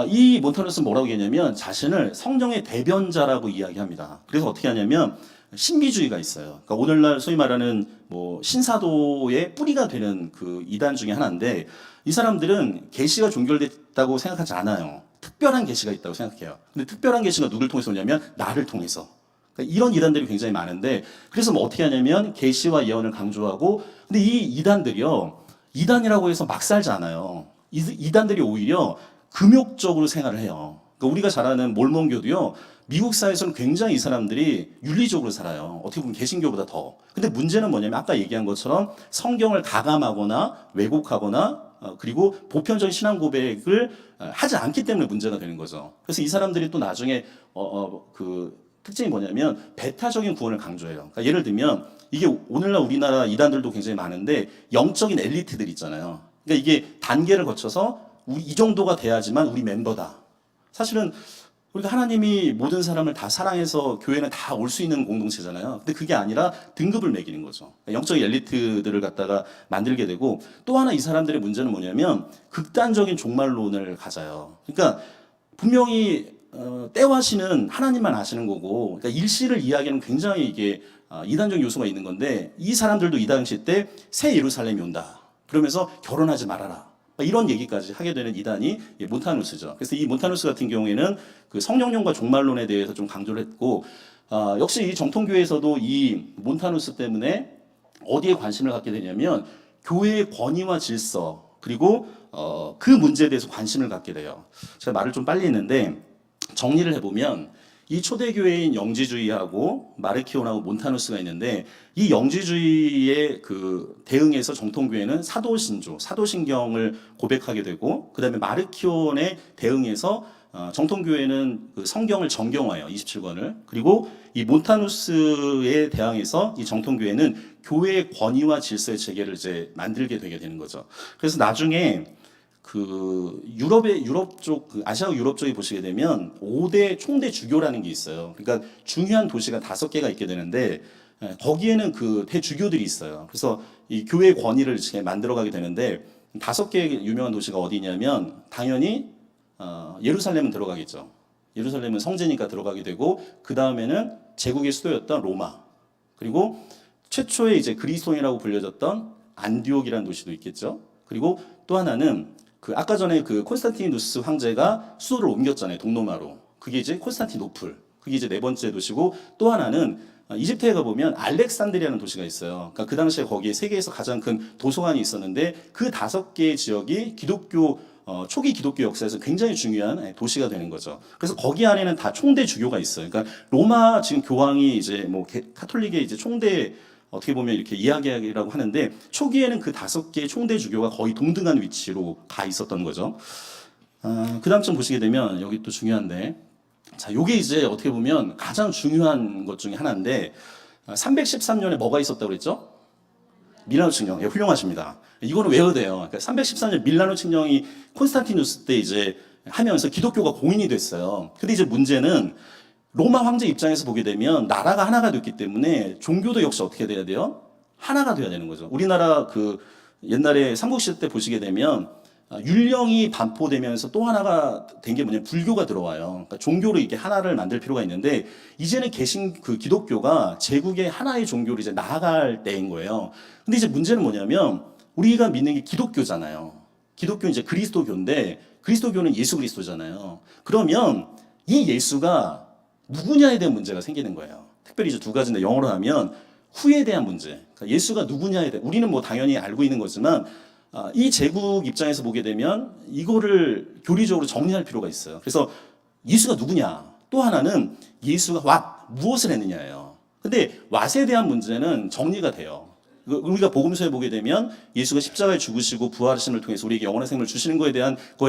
이 몬타누스는 뭐라고 얘기하냐면 자신을 성령의 대변자라고 이야기합니다. 그래서 어떻게 하냐면 신비주의가 있어요. 그러니까 오늘날 소위 말하는 뭐 신사도의 뿌리가 되는 그 이단 중에 하나인데 이 사람들은 계시가 종결됐다고 생각하지 않아요. 특별한 계시가 있다고 생각해요. 근데 특별한 계시가 누굴 통해서 오냐면 나를 통해서. 그러니까 이런 이단들이 굉장히 많은데 그래서 뭐 어떻게 하냐면 계시와 예언을 강조하고 근데 이 이단들이요. 이단이라고 해서 막 살지 않아요. 이단들이 오히려 금욕적으로 생활을 해요. 그러니까 우리가 잘 아는 몰몬교도요. 미국 사회에서는 굉장히 이 사람들이 윤리적으로 살아요. 어떻게 보면 개신교보다 더. 근데 문제는 뭐냐면 아까 얘기한 것처럼 성경을 가감하거나 왜곡하거나 그리고 보편적인 신앙 고백을 하지 않기 때문에 문제가 되는 거죠. 그래서 이 사람들이 또 나중에 그 특징이 뭐냐면 배타적인 구원을 강조해요. 그러니까 예를 들면 이게 오늘날 우리나라 이단들도 굉장히 많은데 영적인 엘리트들 있잖아요. 그러니까 이게 단계를 거쳐서 우리 이 정도가 돼야지만 우리 멤버다. 사실은 우리가 하나님이 모든 사람을 다 사랑해서 교회는 다 올 수 있는 공동체잖아요. 근데 그게 아니라 등급을 매기는 거죠. 영적인 엘리트들을 갖다가 만들게 되고 또 하나 이 사람들의 문제는 뭐냐면 극단적인 종말론을 가져요. 그러니까 분명히 때와 시는 하나님만 아시는 거고 그러니까 일시를 이야기하는 굉장히 이게 이단적 요소가 있는 건데 이 사람들도 이 당시 때 새 예루살렘이 온다. 그러면서 결혼하지 말아라. 이런 얘기까지 하게 되는 이단이 몬타누스죠. 그래서 이 몬타누스 같은 경우에는 그 성령론과 종말론에 대해서 좀 강조를 했고, 역시 이 정통교회에서도 이 몬타누스 때문에 어디에 관심을 갖게 되냐면 교회의 권위와 질서 그리고 그 문제에 대해서 관심을 갖게 돼요. 제가 말을 좀 빨리 했는데 정리를 해보면 이 초대교회인 영지주의하고 마르키온하고 몬타누스가 있는데 이 영지주의에 그 대응해서 정통교회는 사도신조, 사도신경을 고백하게 되고 그 다음에 마르키온에 대응해서 정통교회는 그 성경을 정경화해요. 27권을. 그리고 이 몬타누스에 대항해서 이 정통교회는 교회의 권위와 질서의 체계를 이제 만들게 되게 되는 거죠. 그래서 나중에 그 유럽 쪽, 그 아시아 유럽 쪽에 보시게 되면 5대 총대 주교라는 게 있어요. 그러니까 중요한 도시가 5개가 있게 되는데 거기에는 그 대주교들이 있어요. 그래서 이 교회 권위를 이렇게 만들어가게 되는데 5개 유명한 도시가 어디냐면 당연히 예루살렘은 들어가겠죠. 예루살렘은 성지니까 들어가게 되고 그 다음에는 제국의 수도였던 로마 그리고 최초의 이제 그리스도인이라고 불려졌던 안디옥이라는 도시도 있겠죠. 그리고 또 하나는 그 아까 전에 그 콘스탄티누스 황제가 수도를 옮겼잖아요. 동로마로. 그게 이제 콘스탄티노플. 그게 이제 4번째 도시고 또 하나는 이집트에 가보면 알렉산드리아라는 도시가 있어요. 그러니까 그 당시에 거기에 세계에서 가장 큰 도서관이 있었는데 그 5개의 지역이 기독교 초기 기독교 역사에서 굉장히 중요한 도시가 되는 거죠. 그래서 거기 안에는 다 총대 주교가 있어요. 그러니까 로마 지금 교황이 이제 뭐 카톨릭의 이제 총대 어떻게 보면 이렇게 이야기라고 하는데 초기에는 그 5개의 총대 주교가 거의 동등한 위치로 가 있었던 거죠. 그 다음 좀 보시게 되면 여기 또 중요한데 자, 요게 이제 어떻게 보면 가장 중요한 것 중에 하나인데 313년에 뭐가 있었다고 그랬죠? 밀라노 칙령. 예, 훌륭하십니다. 이거는 외워야 돼요. 그러니까 314년 밀라노 칙령이 콘스탄티누스 때 이제 하면서 기독교가 공인이 됐어요. 근데 이제 문제는 로마 황제 입장에서 보게 되면 나라가 하나가 됐기 때문에 종교도 역시 어떻게 돼야 돼요? 하나가 돼야 되는 거죠. 우리나라 그 옛날에 삼국시대 때 보시게 되면 율령이 반포되면서 또 하나가 된 게 뭐냐면 불교가 들어와요. 그러니까 종교를 이렇게 하나를 만들 필요가 있는데 이제는 그 기독교가 제국의 하나의 종교로 이제 나아갈 때인 거예요. 근데 이제 문제는 뭐냐면 우리가 믿는 게 기독교잖아요. 기독교는 이제 그리스도교인데 그리스도교는 예수 그리스도잖아요. 그러면 이 예수가 누구냐에 대한 문제가 생기는 거예요. 특별히 이제 두 가지인데 영어로 하면 후에 대한 문제. 그러니까 예수가 누구냐에 대해 우리는 뭐 당연히 알고 있는 거지만 이 제국 입장에서 보게 되면 이거를 교리적으로 정리할 필요가 있어요. 그래서 예수가 누구냐? 또 하나는 예수가 무엇을 했느냐예요. 근데 왓에 대한 문제는 정리가 돼요. 우리가 복음서에 보게 되면 예수가 십자가에 죽으시고 부활하심을 통해서 우리에게 영원한 생명을 주시는 거에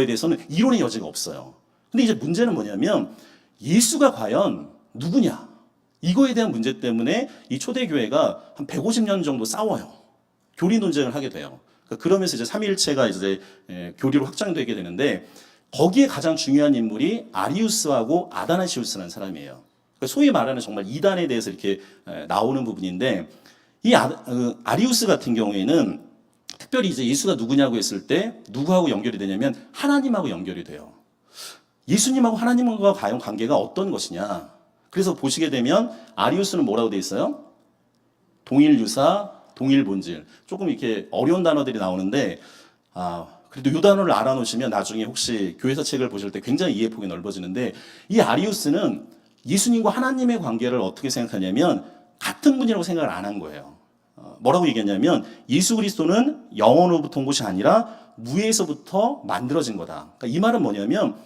대해서는 이론의 여지가 없어요. 근데 이제 문제는 뭐냐면 예수가 과연 누구냐? 이거에 대한 문제 때문에 이 초대교회가 한 150년 정도 싸워요. 교리 논쟁을 하게 돼요. 그러면서 이제 삼위일체가 이제 교리로 확장되게 되는데 거기에 가장 중요한 인물이 아리우스하고 아다나시우스라는 사람이에요. 소위 말하는 정말 이단에 대해서 이렇게 나오는 부분인데 이 아리우스 같은 경우에는 특별히 이제 예수가 누구냐고 했을 때 누구하고 연결이 되냐면 하나님하고 연결이 돼요. 예수님하고 하나님과 과연 관계가 어떤 것이냐. 그래서 보시게 되면 아리우스는 뭐라고 돼 있어요? 동일 유사, 동일 본질. 조금 이렇게 어려운 단어들이 나오는데 그래도 이 단어를 알아놓으시면 나중에 혹시 교회서 책을 보실 때 굉장히 이해폭이 넓어지는데 이 아리우스는 예수님과 하나님의 관계를 어떻게 생각하냐면 같은 분이라고 생각을 안 한 거예요. 뭐라고 얘기했냐면 예수 그리스도는 영원으로부터 온 것이 아니라 무에서부터 만들어진 거다. 그러니까 이 말은 뭐냐면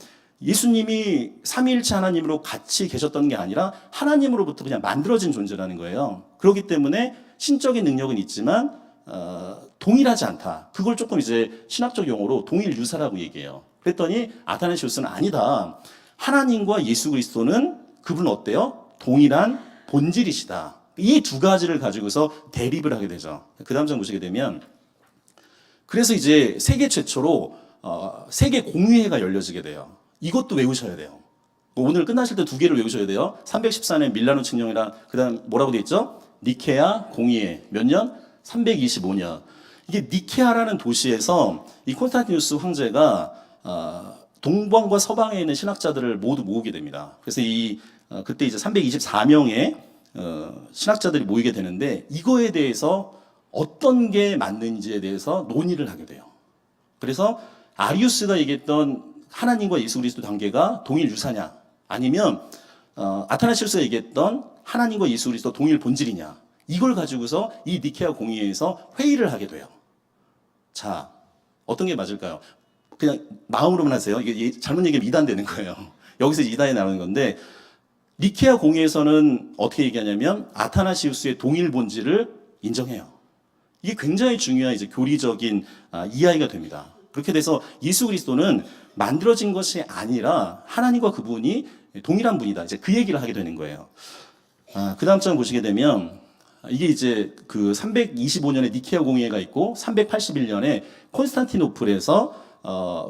예수님이 삼위일체 하나님으로 같이 계셨던 게 아니라 하나님으로부터 그냥 만들어진 존재라는 거예요. 그렇기 때문에 신적인 능력은 있지만 동일하지 않다. 그걸 조금 이제 신학적 용어로 동일 유사라고 얘기해요. 그랬더니 아타나시우스는 아니다. 하나님과 예수 그리스도는 그분은 어때요? 동일한 본질이시다. 이 두 가지를 가지고서 대립을 하게 되죠. 그 다음 장 보시게 되면 그래서 이제 세계 최초로 세계 공의회가 열려지게 돼요. 이것도 외우셔야 돼요. 오늘 끝나실 때 두 개를 외우셔야 돼요. 314년 밀라노 칙령이랑 그 다음 뭐라고 돼 있죠? 니케아 공의회. 몇 년? 325년. 이게 니케아라는 도시에서 이 콘스탄티누스 황제가 동방과 서방에 있는 신학자들을 모두 모으게 됩니다. 그래서 그때 이제 324명의 신학자들이 모이게 되는데 이거에 대해서 어떤 게 맞는지에 대해서 논의를 하게 돼요. 그래서 아리우스가 얘기했던 하나님과 예수 그리스도 관계가 동일 유사냐 아니면 아타나시우스가 얘기했던 하나님과 예수 그리스도 동일 본질이냐 이걸 가지고서 이 니케아 공의회에서 회의를 하게 돼요. 자, 어떤 게 맞을까요? 그냥 마음으로만 하세요. 이게 잘못 얘기하면 이단되는 거예요. 여기서 이단이 나오는 건데 니케아 공의회에서는 어떻게 얘기하냐면 아타나시우스의 동일 본질을 인정해요. 이게 굉장히 중요한 이제 교리적인 이야기가 됩니다. 그렇게 돼서 예수 그리스도는 만들어진 것이 아니라 하나님과 그분이 동일한 분이다. 이제 그 얘기를 하게 되는 거예요. 그 다음 장 보시게 되면 이게 이제 그 325년에 니케아 공의회가 있고 381년에 콘스탄티노플에서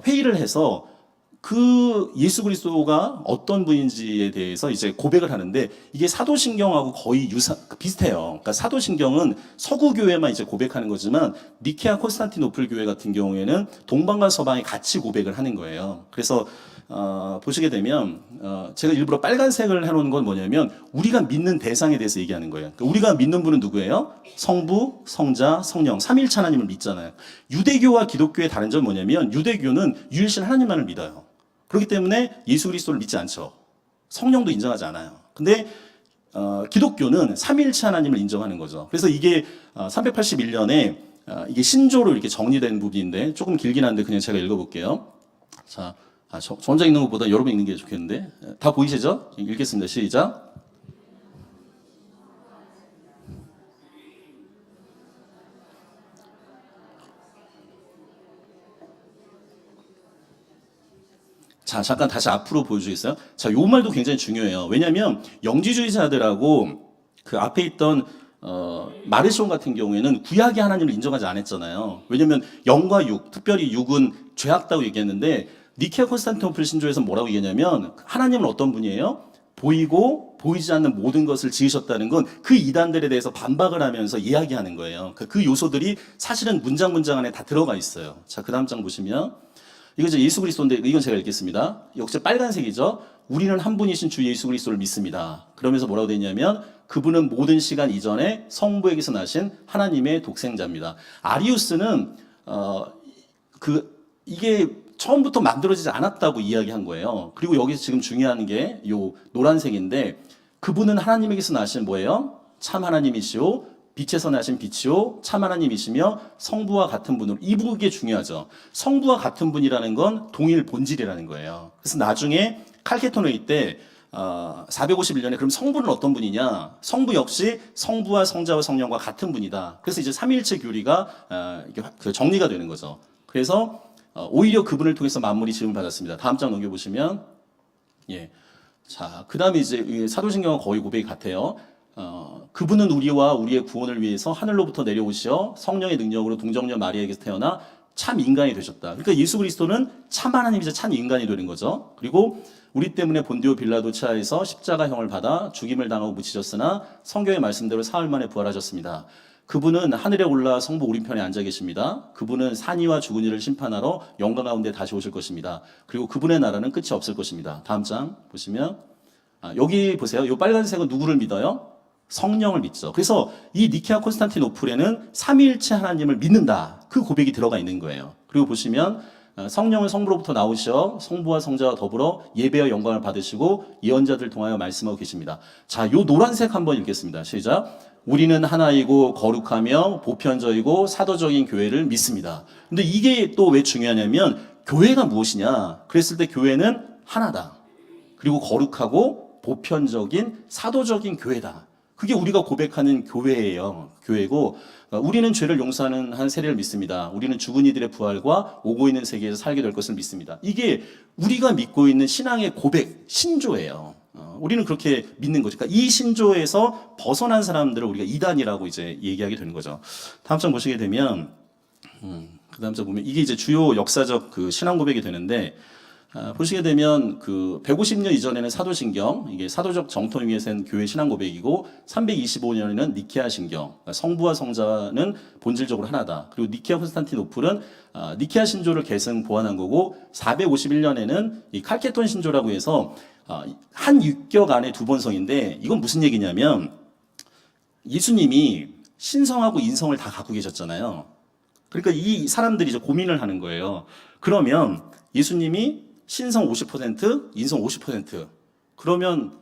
회의를 해서 그 예수 그리스도가 어떤 분인지에 대해서 이제 고백을 하는데 이게 사도신경하고 거의 비슷해요. 그러니까 사도신경은 서구 교회만 이제 고백하는 거지만 니케아 콘스탄티노플 교회 같은 경우에는 동방과 서방이 같이 고백을 하는 거예요. 그래서 보시게 되면 제가 일부러 빨간색을 해놓은 건 뭐냐면 우리가 믿는 대상에 대해서 얘기하는 거예요. 그러니까 우리가 믿는 분은 누구예요? 성부, 성자, 성령, 삼위일체 하나님을 믿잖아요. 유대교와 기독교의 다른 점은 뭐냐면 유대교는 유일신 하나님만을 믿어요. 그렇기 때문에 예수 그리스도를 믿지 않죠. 성령도 인정하지 않아요. 근데 기독교는 삼위일체 하나님을 인정하는 거죠. 그래서 이게 381년에 이게 신조로 이렇게 정리된 부분인데 조금 길긴 한데 그냥 제가 읽어볼게요. 자, 저 혼자 읽는 것보다 여러분 읽는 게 좋겠는데 다 보이시죠? 읽겠습니다. 시작. 자, 잠깐 다시 앞으로 보여주겠어요? 자, 요 말도 굉장히 중요해요. 왜냐하면 영지주의자들하고 그 앞에 있던 마르시온 같은 경우에는 구약의 하나님을 인정하지 않았잖아요. 왜냐하면 영과 육, 특별히 육은 죄악다고 얘기했는데 니케아 콘스탄티노플 신조에서 뭐라고 얘기하냐면 하나님은 어떤 분이에요? 보이고 보이지 않는 모든 것을 지으셨다는 건 그 이단들에 대해서 반박을 하면서 이야기하는 거예요. 그 요소들이 사실은 문장 안에 다 들어가 있어요. 자, 그 다음 장 보시면 이거 이제 예수 그리스도인데 이건 제가 읽겠습니다. 역시 빨간색이죠. 우리는 한 분이신 주 예수 그리스도를 믿습니다. 그러면서 뭐라고 되어 있냐면 그분은 모든 시간 이전에 성부에게서 나신 하나님의 독생자입니다. 아리우스는 이게 처음부터 만들어지지 않았다고 이야기한 거예요. 그리고 여기서 지금 중요한 게 요 노란색인데 그분은 하나님에게서 나신 뭐예요? 참 하나님이시오. 빛에서 나신 빛이요. 참 하나님이시며 성부와 같은 분으로. 이 부분이 중요하죠. 성부와 같은 분이라는 건 동일 본질이라는 거예요. 그래서 나중에 칼케토노이 때 451년에 그럼 성부는 어떤 분이냐? 성부 역시 성부와 성자와 성령과 같은 분이다. 그래서 이제 삼위일체 교리가 정리가 되는 거죠. 그래서 오히려 그분을 통해서 만물이 지음을 받았습니다. 다음 장 넘겨보시면, 예. 자, 그 다음에 이제 사도신경은 거의 고백이 같아요. 그분은 우리와 우리의 구원을 위해서 하늘로부터 내려오시어 성령의 능력으로 동정녀 마리아에게서 태어나 참 인간이 되셨다. 그러니까 예수 그리스도는 참 하나님이자 참 인간이 되는 거죠. 그리고 우리 때문에 본디오 빌라도 치하에서 십자가형을 받아 죽임을 당하고 묻히셨으나 성경의 말씀대로 사흘 만에 부활하셨습니다. 그분은 하늘에 올라 성부 오른편에 앉아 계십니다. 그분은 산이와 죽은 이를 심판하러 영광 가운데 다시 오실 것입니다. 그리고 그분의 나라는 끝이 없을 것입니다. 다음 장 보시면 여기 보세요. 이 빨간색은 누구를 믿어요? 성령을 믿죠. 그래서 이 니케아 콘스탄티노플에는 삼위일체 하나님을 믿는다. 그 고백이 들어가 있는 거예요. 그리고 보시면 성령은 성부로부터 나오셔 성부와 성자와 더불어 예배와 영광을 받으시고 예언자들 통하여 말씀하고 계십니다. 자, 요 노란색 한번 읽겠습니다. 시작. 우리는 하나이고 거룩하며 보편적이고 사도적인 교회를 믿습니다. 근데 이게 또 왜 중요하냐면 교회가 무엇이냐? 그랬을 때 교회는 하나다. 그리고 거룩하고 보편적인 사도적인 교회다. 그게 우리가 고백하는 교회예요. 교회고 우리는 죄를 용서하는 한 세례를 믿습니다. 우리는 죽은 이들의 부활과 오고 있는 세계에서 살게 될 것을 믿습니다. 이게 우리가 믿고 있는 신앙의 고백, 신조예요. 우리는 그렇게 믿는 거죠. 그러니까 이 신조에서 벗어난 사람들을 우리가 이단이라고 이제 얘기하게 되는 거죠. 다음 장 보시게 되면 그 다음 장 보면 이게 이제 주요 역사적 그 신앙 고백이 되는데 보시게 되면 그 150년 이전에는 사도신경, 이게 사도적 정통 위에 센 교회 신앙 고백이고 325년에는 니케아 신경, 그러니까 성부와 성자는 본질적으로 하나다. 그리고 니케아 콘스탄티노플은 니케아 신조를 계승 보완한 거고 451년에는 이 칼케톤 신조라고 해서 한 육격 안에 두 번성인데 이건 무슨 얘기냐면 예수님이 신성하고 인성을 다 갖고 계셨잖아요. 그러니까 이 사람들이 이제 고민을 하는 거예요. 그러면 예수님이 신성 50%, 인성 50%. 그러면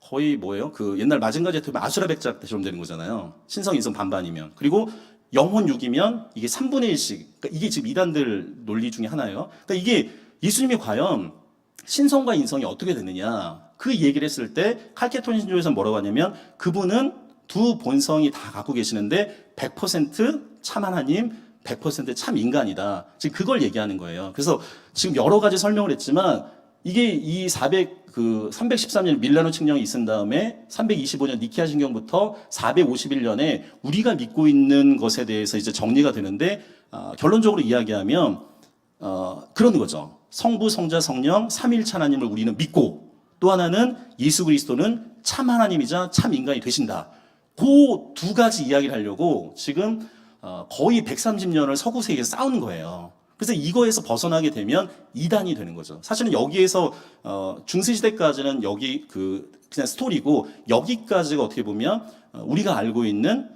거의 뭐예요? 그 옛날 마징가 제트면 아수라백작처럼 되는 거잖아요. 신성, 인성 반반이면. 그리고 영혼 6이면 이게 3분의 1씩. 그러니까 이게 지금 이단들 논리 중에 하나예요. 그러니까 이게 예수님이 과연 신성과 인성이 어떻게 되느냐. 그 얘기를 했을 때 칼케톤 신조에서 뭐라고 하냐면 그분은 두 본성이 다 갖고 계시는데 100%참 하나님, 100%참 인간이다. 지금 그걸 얘기하는 거예요. 그래서 지금 여러 가지 설명을 했지만 이게 이 313년 밀라노 칙령이 있은 다음에 325년 니케아 신경부터 451년에 우리가 믿고 있는 것에 대해서 이제 정리가 되는데 결론적으로 이야기하면 그런 거죠. 성부, 성자, 성령, 삼위일체 하나님을 우리는 믿고 또 하나는 예수 그리스도는 참 하나님이자 참 인간이 되신다. 그 두 가지 이야기를 하려고 지금 거의 130년을 서구 세계에서 싸우는 거예요. 그래서 이거에서 벗어나게 되면 이단이 되는 거죠. 사실은 여기에서 중세 시대까지는 여기 그냥 스토리고 여기까지가 어떻게 보면 우리가 알고 있는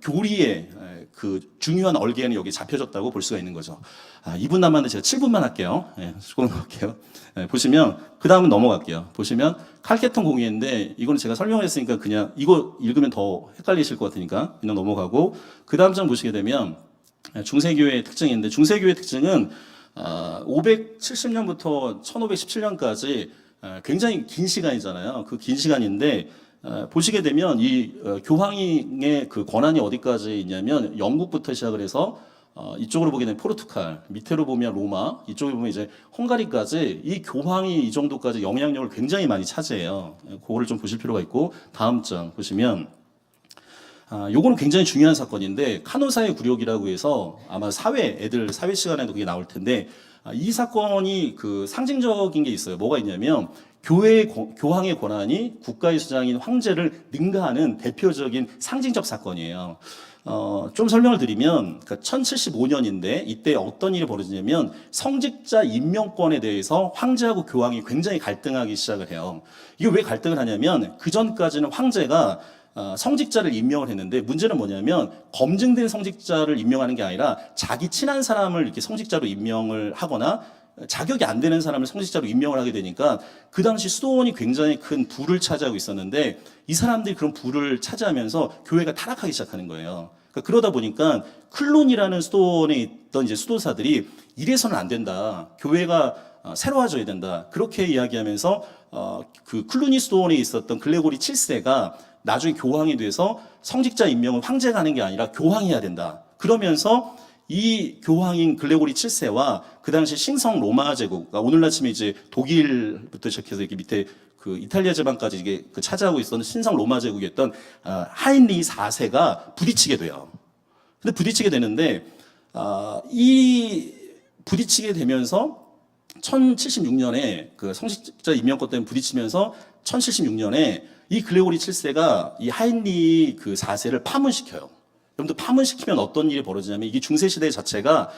교리의 그 중요한 얼개는 여기 잡혀졌다고 볼 수가 있는 거죠. 2분 남았는데 제가 7분만 할게요. 조금 할게요. 보시면 그 다음은 넘어갈게요. 보시면 칼케톤 공의인데 이거는 제가 설명을 했으니까 그냥 이거 읽으면 더 헷갈리실 것 같으니까 그냥 넘어가고 그 다음 장 보시게 되면 중세교회의 특징인데 중세교회의 특징은 570년부터 1517년까지 굉장히 긴 시간이잖아요. 그 긴 시간인데 보시게 되면 이 교황의 그 권한이 어디까지 있냐면 영국부터 시작을 해서 이쪽으로 보게 되면 포르투갈, 밑으로 보면 로마, 이쪽에 보면 이제 헝가리까지 이 교황이 이 정도까지 영향력을 굉장히 많이 차지해요. 그거를 좀 보실 필요가 있고 다음 장 보시면 요거는 굉장히 중요한 사건인데 카노사의 굴욕이라고 해서 아마 애들 사회 시간에도 그게 나올 텐데 이 사건이 그 상징적인 게 있어요. 뭐가 있냐면 교황의 권한이 국가의 수장인 황제를 능가하는 대표적인 상징적 사건이에요. 좀 설명을 드리면, 그러니까 1075년인데 이때 어떤 일이 벌어지냐면 성직자 임명권에 대해서 황제하고 교황이 굉장히 갈등하기 시작을 해요. 이게 왜 갈등을 하냐면 그 전까지는 황제가 성직자를 임명을 했는데 문제는 뭐냐면 검증된 성직자를 임명하는 게 아니라 자기 친한 사람을 이렇게 성직자로 임명을 하거나 자격이 안 되는 사람을 성직자로 임명을 하게 되니까 그 당시 수도원이 굉장히 큰 부를 차지하고 있었는데 이 사람들이 그런 부를 차지하면서 교회가 타락하기 시작하는 거예요. 그러다 보니까 클론이라는 수도원에 있던 이제 수도사들이 이래서는 안 된다. 교회가 새로워져야 된다. 그렇게 이야기하면서 그 클루니 수도원에 있었던 글레고리 7세가 나중에 교황이 돼서 성직자 임명을 황제가 하는 게 아니라 교황이 해야 된다. 그러면서 이 교황인 글레고리 7세와 그 당시 신성 로마 제국, 그러니까 오늘날 치면 이제 독일부터 시작해서 이렇게 밑에 그 이탈리아 제방까지 이게 그 차지하고 있었던 신성 로마 제국이었던 하인리 4세가 부딪히게 돼요. 근데 부딪히게 되는데 이 부딪히게 되면서 1076년에 그 성직자 임명권 때문에 부딪히면서 1076년에 이 글레고리 7세가 이 하인리 그 4세를 파문시켜요. 여러분들 파문시키면 어떤 일이 벌어지냐면 이게 중세시대 자체가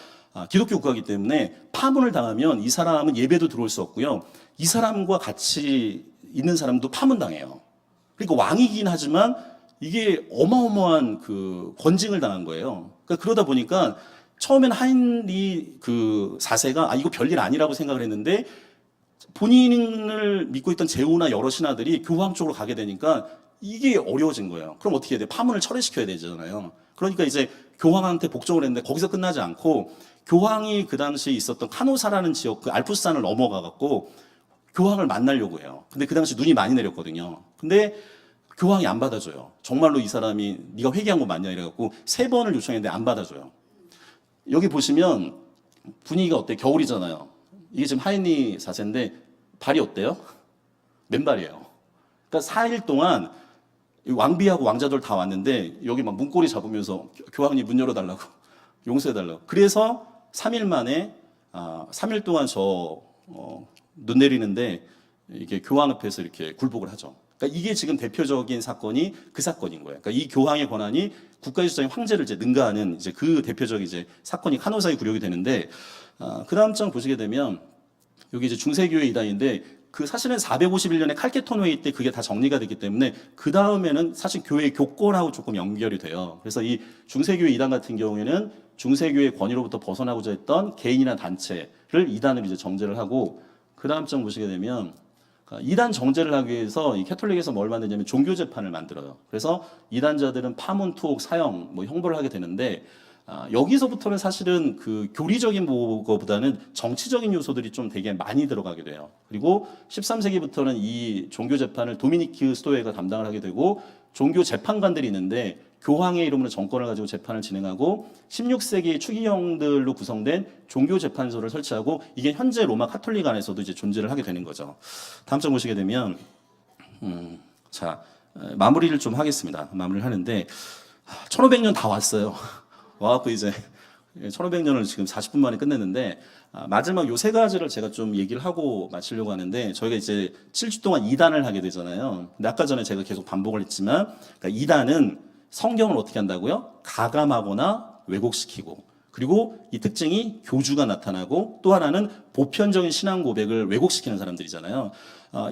기독교 국가이기 때문에 파문을 당하면 이 사람은 예배도 들어올 수 없고요. 이 사람과 같이 있는 사람도 파문당해요. 그러니까 왕이긴 하지만 이게 어마어마한 그 권징을 당한 거예요. 그러다 보니까 처음엔 하인리 그 4세가 이거 별일 아니라고 생각을 했는데 본인을 믿고 있던 제후나 여러 신하들이 교황 쪽으로 가게 되니까 이게 어려워진 거예요. 그럼 어떻게 해야 돼? 파문을 철회시켜야 되잖아요. 그러니까 이제 교황한테 복종을 했는데 거기서 끝나지 않고 교황이 그 당시 있었던 카노사라는 지역 그 알프스산을 넘어가 갖고 교황을 만나려고 해요. 근데 그 당시 눈이 많이 내렸거든요. 근데 교황이 안 받아줘요. 정말로 이 사람이 네가 회개한 거 맞냐 이래갖고 3번을 요청했는데 안 받아줘요. 여기 보시면 분위기가 어때요? 겨울이잖아요. 이게 지금 하인리 4세인데 발이 어때요? 맨발이에요. 그러니까 4일 동안 왕비하고 왕자들 다 왔는데 여기 막 문고리 잡으면서 교황님 문 열어달라고 용서해달라고. 그래서 3일 만에 3일 동안 눈 내리는데 이게 교황 앞에서 이렇게 굴복을 하죠. 그러니까 이게 지금 대표적인 사건이 그 사건인 거예요. 그러니까 이 교황의 권한이 국가의 수장인 황제를 이제 능가하는 이제 그 대표적인 이제 사건이 카노사의 굴욕이 되는데 그 다음 장 보시게 되면 여기 이제 중세교회 이단인데 그 사실은 451년에 칼케톤 회의 때 그게 다 정리가 됐기 때문에 그 다음에는 사실 교회 교권하고 조금 연결이 돼요. 그래서 이 중세교회 이단 같은 경우에는 중세교회 권위로부터 벗어나고자 했던 개인이나 단체를 이단으로 이제 정제를 하고 그 다음 장 보시게 되면 이단 정제를 하기 위해서 이 캐톨릭에서 뭘 만드냐면 종교 재판을 만들어요. 그래서 이단자들은 파문, 투옥, 사형, 형벌을 하게 되는데 여기서부터는 사실은 그 교리적인 거보다는 정치적인 요소들이 좀 되게 많이 들어가게 돼요. 그리고 13세기부터는 이 종교 재판을 도미니크 스토에가 담당을 하게 되고 종교 재판관들이 있는데 교황의 이름으로 정권을 가지고 재판을 진행하고 16세기 추기경들로 구성된 종교 재판소를 설치하고 이게 현재 로마 카톨릭 안에서도 이제 존재를 하게 되는 거죠. 다음 장 보시게 되면 마무리를 좀 하겠습니다. 마무리를 하는데 1500년 다 왔어요. 와갖고 이제 1500년을 지금 40분 만에 끝냈는데 마지막 요 3가지를 제가 좀 얘기를 하고 마치려고 하는데 저희가 이제 7주 동안 2단을 하게 되잖아요. 근데 아까 전에 제가 계속 반복을 했지만 그러니까 2단은 성경을 어떻게 한다고요? 가감하거나 왜곡시키고 그리고 이 특징이 교주가 나타나고 또 하나는 보편적인 신앙 고백을 왜곡시키는 사람들이잖아요.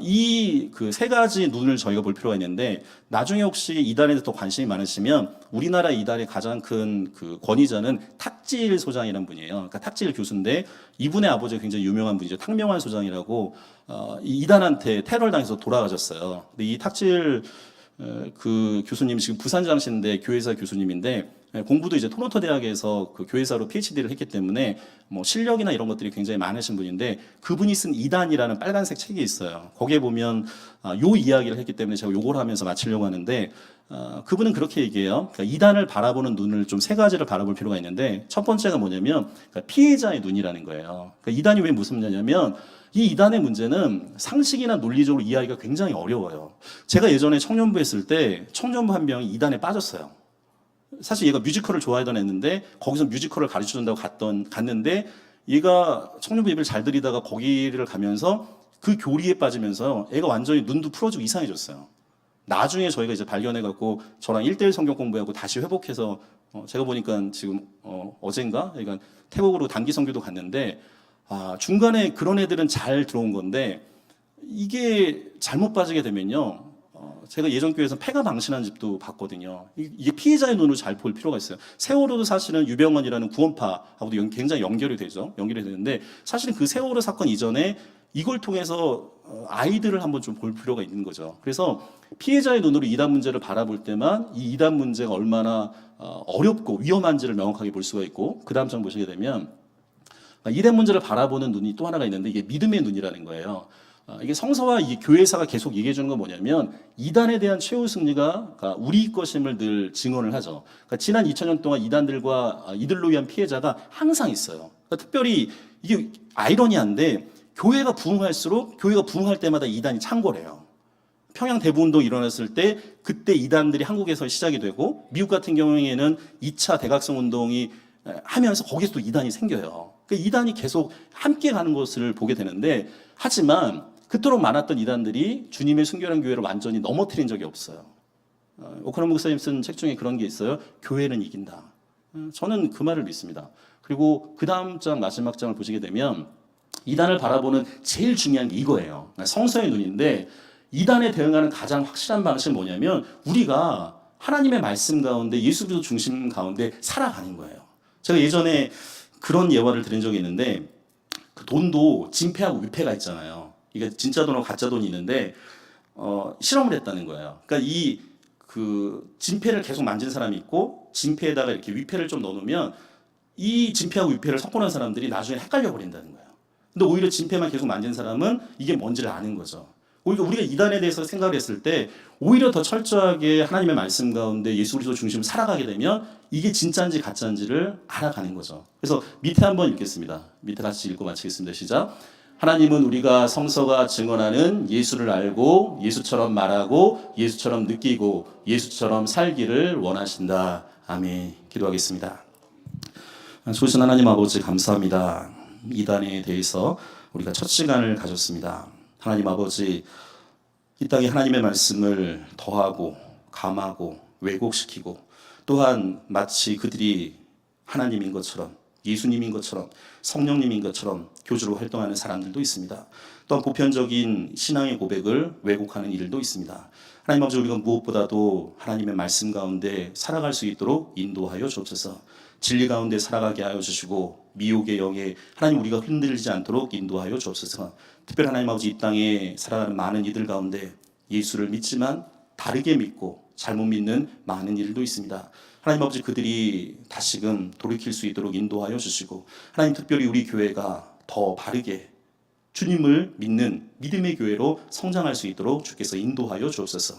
이 그 3가지 눈을 저희가 볼 필요가 있는데 나중에 혹시 이단에 대해서 더 관심이 많으시면 우리나라 이단의 가장 큰 그 권위자는 탁질 소장이라는 분이에요. 그러니까 탁질 교수인데 이분의 아버지가 굉장히 유명한 분이죠. 탁명환 소장이라고 이 이단한테 테러를 당해서 돌아가셨어요. 근데 이 탁질 그 교수님 지금 부산장신대 교회사 교수님인데 공부도 이제 토론토 대학에서 그 교회사로 PhD를 했기 때문에 뭐 실력이나 이런 것들이 굉장히 많으신 분인데 그분이 쓴 이단이라는 빨간색 책이 있어요. 거기에 보면 요 이야기를 했기 때문에 제가 요걸 하면서 마치려고 하는데 그분은 그렇게 얘기해요. 그러니까 이단을 바라보는 눈을 좀 3가지를 바라볼 필요가 있는데 첫 번째가 뭐냐면 그러니까 피해자의 눈이라는 거예요. 그러니까 이단이 왜 무섭냐면 이 이단의 문제는 상식이나 논리적으로 이해하기가 굉장히 어려워요. 제가 예전에 청년부 했을 때 청년부 한 명이 이단에 빠졌어요. 사실 얘가 뮤지컬을 좋아하던 애인데 거기서 뮤지컬을 가르쳐준다고 갔는데 얘가 청년부 예배를 잘 드리다가 거기를 가면서 그 교리에 빠지면서 애가 완전히 눈도 풀어지고 이상해졌어요. 나중에 저희가 이제 발견해갖고 저랑 1대1 성경 공부하고 다시 회복해서 제가 보니까 지금 어젠가 그러니까 태국으로 단기 선교도 갔는데 중간에 그런 애들은 잘 들어온 건데 이게 잘못 빠지게 되면요. 제가 예전 교회에서 폐가 망신한 집도 봤거든요. 이게 피해자의 눈으로 잘 볼 필요가 있어요. 세월호도 사실은 유병헌이라는 구원파하고도 굉장히 연결이 되는데 사실은 그 세월호 사건 이전에 이걸 통해서 아이들을 한번 좀 볼 필요가 있는 거죠. 그래서 피해자의 눈으로 이단 문제를 바라볼 때만 이 이단 문제가 얼마나 어렵고 위험한지를 명확하게 볼 수가 있고 그 다음 장 보시게 되면 이단 문제를 바라보는 눈이 또 하나가 있는데 이게 믿음의 눈이라는 거예요. 이게 성서와 이 교회사가 계속 얘기해 주는 건 뭐냐면 이단에 대한 최후 승리가 우리 것임을 늘 증언을 하죠. 그러니까 지난 2000년 동안 이단들과 이들로 위한 피해자가 항상 있어요. 그러니까 특별히 이게 아이러니한데 교회가 부흥할 때마다 이단이 창궐해요. 평양 대부운동 일어났을 때 그때 이단들이 한국에서 시작이 되고 미국 같은 경우에는 2차 대각성 운동이 하면서 거기서 또 이단이 생겨요. 그러니까 이단이 계속 함께 가는 것을 보게 되는데 하지만 그토록 많았던 이단들이 주님의 순결한 교회를 완전히 넘어뜨린 적이 없어요. 오카노 목사님 쓴 책 중에 그런 게 있어요. 교회는 이긴다. 저는 그 말을 믿습니다. 그리고 그 다음 장 마지막 장을 보시게 되면 이단을 바라보는 제일 중요한 게 이거예요. 성서의 눈인데 이단에 대응하는 가장 확실한 방식은 뭐냐면 우리가 하나님의 말씀 가운데 예수 그리스도 중심 가운데 살아가는 거예요. 제가 예전에 그런 예화를 드린 적이 있는데 그 돈도 진폐하고 위폐가 있잖아요. 이게 진짜 돈하고 가짜 돈이 있는데 실험을 했다는 거예요. 그러니까 그 진폐를 계속 만진 사람이 있고 진폐에다가 이렇게 위폐를 좀 넣어놓으면 이 진폐하고 위폐를 섞어놓은 사람들이 나중에 헷갈려 버린다는 거예요. 근데 오히려 진폐만 계속 만진 사람은 이게 뭔지를 아는 거죠. 오히려 우리가 이단에 대해서 생각을 했을 때 오히려 더 철저하게 하나님의 말씀 가운데 예수 그리스도 중심으로 살아가게 되면 이게 진짜인지 가짜인지를 알아가는 거죠. 그래서 밑에 한번 읽겠습니다. 밑에 같이 읽고 마치겠습니다. 시작. 하나님은 우리가 성서가 증언하는 예수를 알고 예수처럼 말하고 예수처럼 느끼고 예수처럼 살기를 원하신다. 아멘. 기도하겠습니다. 소신 하나님 아버지 감사합니다. 이단에 대해서 우리가 첫 시간을 가졌습니다. 하나님 아버지 이 땅에 하나님의 말씀을 더하고 감하고 왜곡시키고 또한 마치 그들이 하나님인 것처럼 예수님인 것처럼 성령님인 것처럼 교주로 활동하는 사람들도 있습니다. 또한 보편적인 신앙의 고백을 왜곡하는 일도 있습니다. 하나님 아버지 우리가 무엇보다도 하나님의 말씀 가운데 살아갈 수 있도록 인도하여 주옵소서. 진리 가운데 살아가게 하여 주시고 미혹의 영에 하나님 우리가 흔들리지 않도록 인도하여 주옵소서. 특별히 하나님 아버지 이 땅에 살아가는 많은 이들 가운데 예수를 믿지만 다르게 믿고 잘못 믿는 많은 일도 있습니다. 하나님 아버지 그들이 다시금 돌이킬 수 있도록 인도하여 주시고 하나님 특별히 우리 교회가 더 바르게 주님을 믿는 믿음의 교회로 성장할 수 있도록 주께서 인도하여 주옵소서.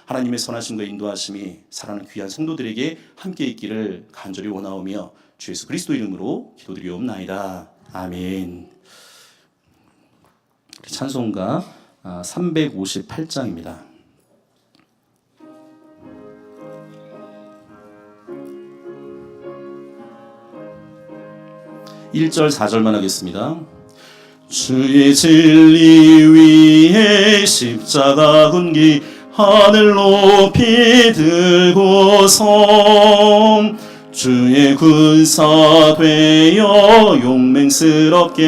하나님의 선하심과 인도하심이 사랑하는 귀한 성도들에게 함께 있기를 간절히 원하오며 주 예수 그리스도 이름으로 기도드리옵나이다. 아멘. 찬송가 358장입니다. 1절 4절만 하겠습니다. 주의 진리 위에 십자가 군기 하늘 높이 들고서 주의 군사 되어 용맹스럽게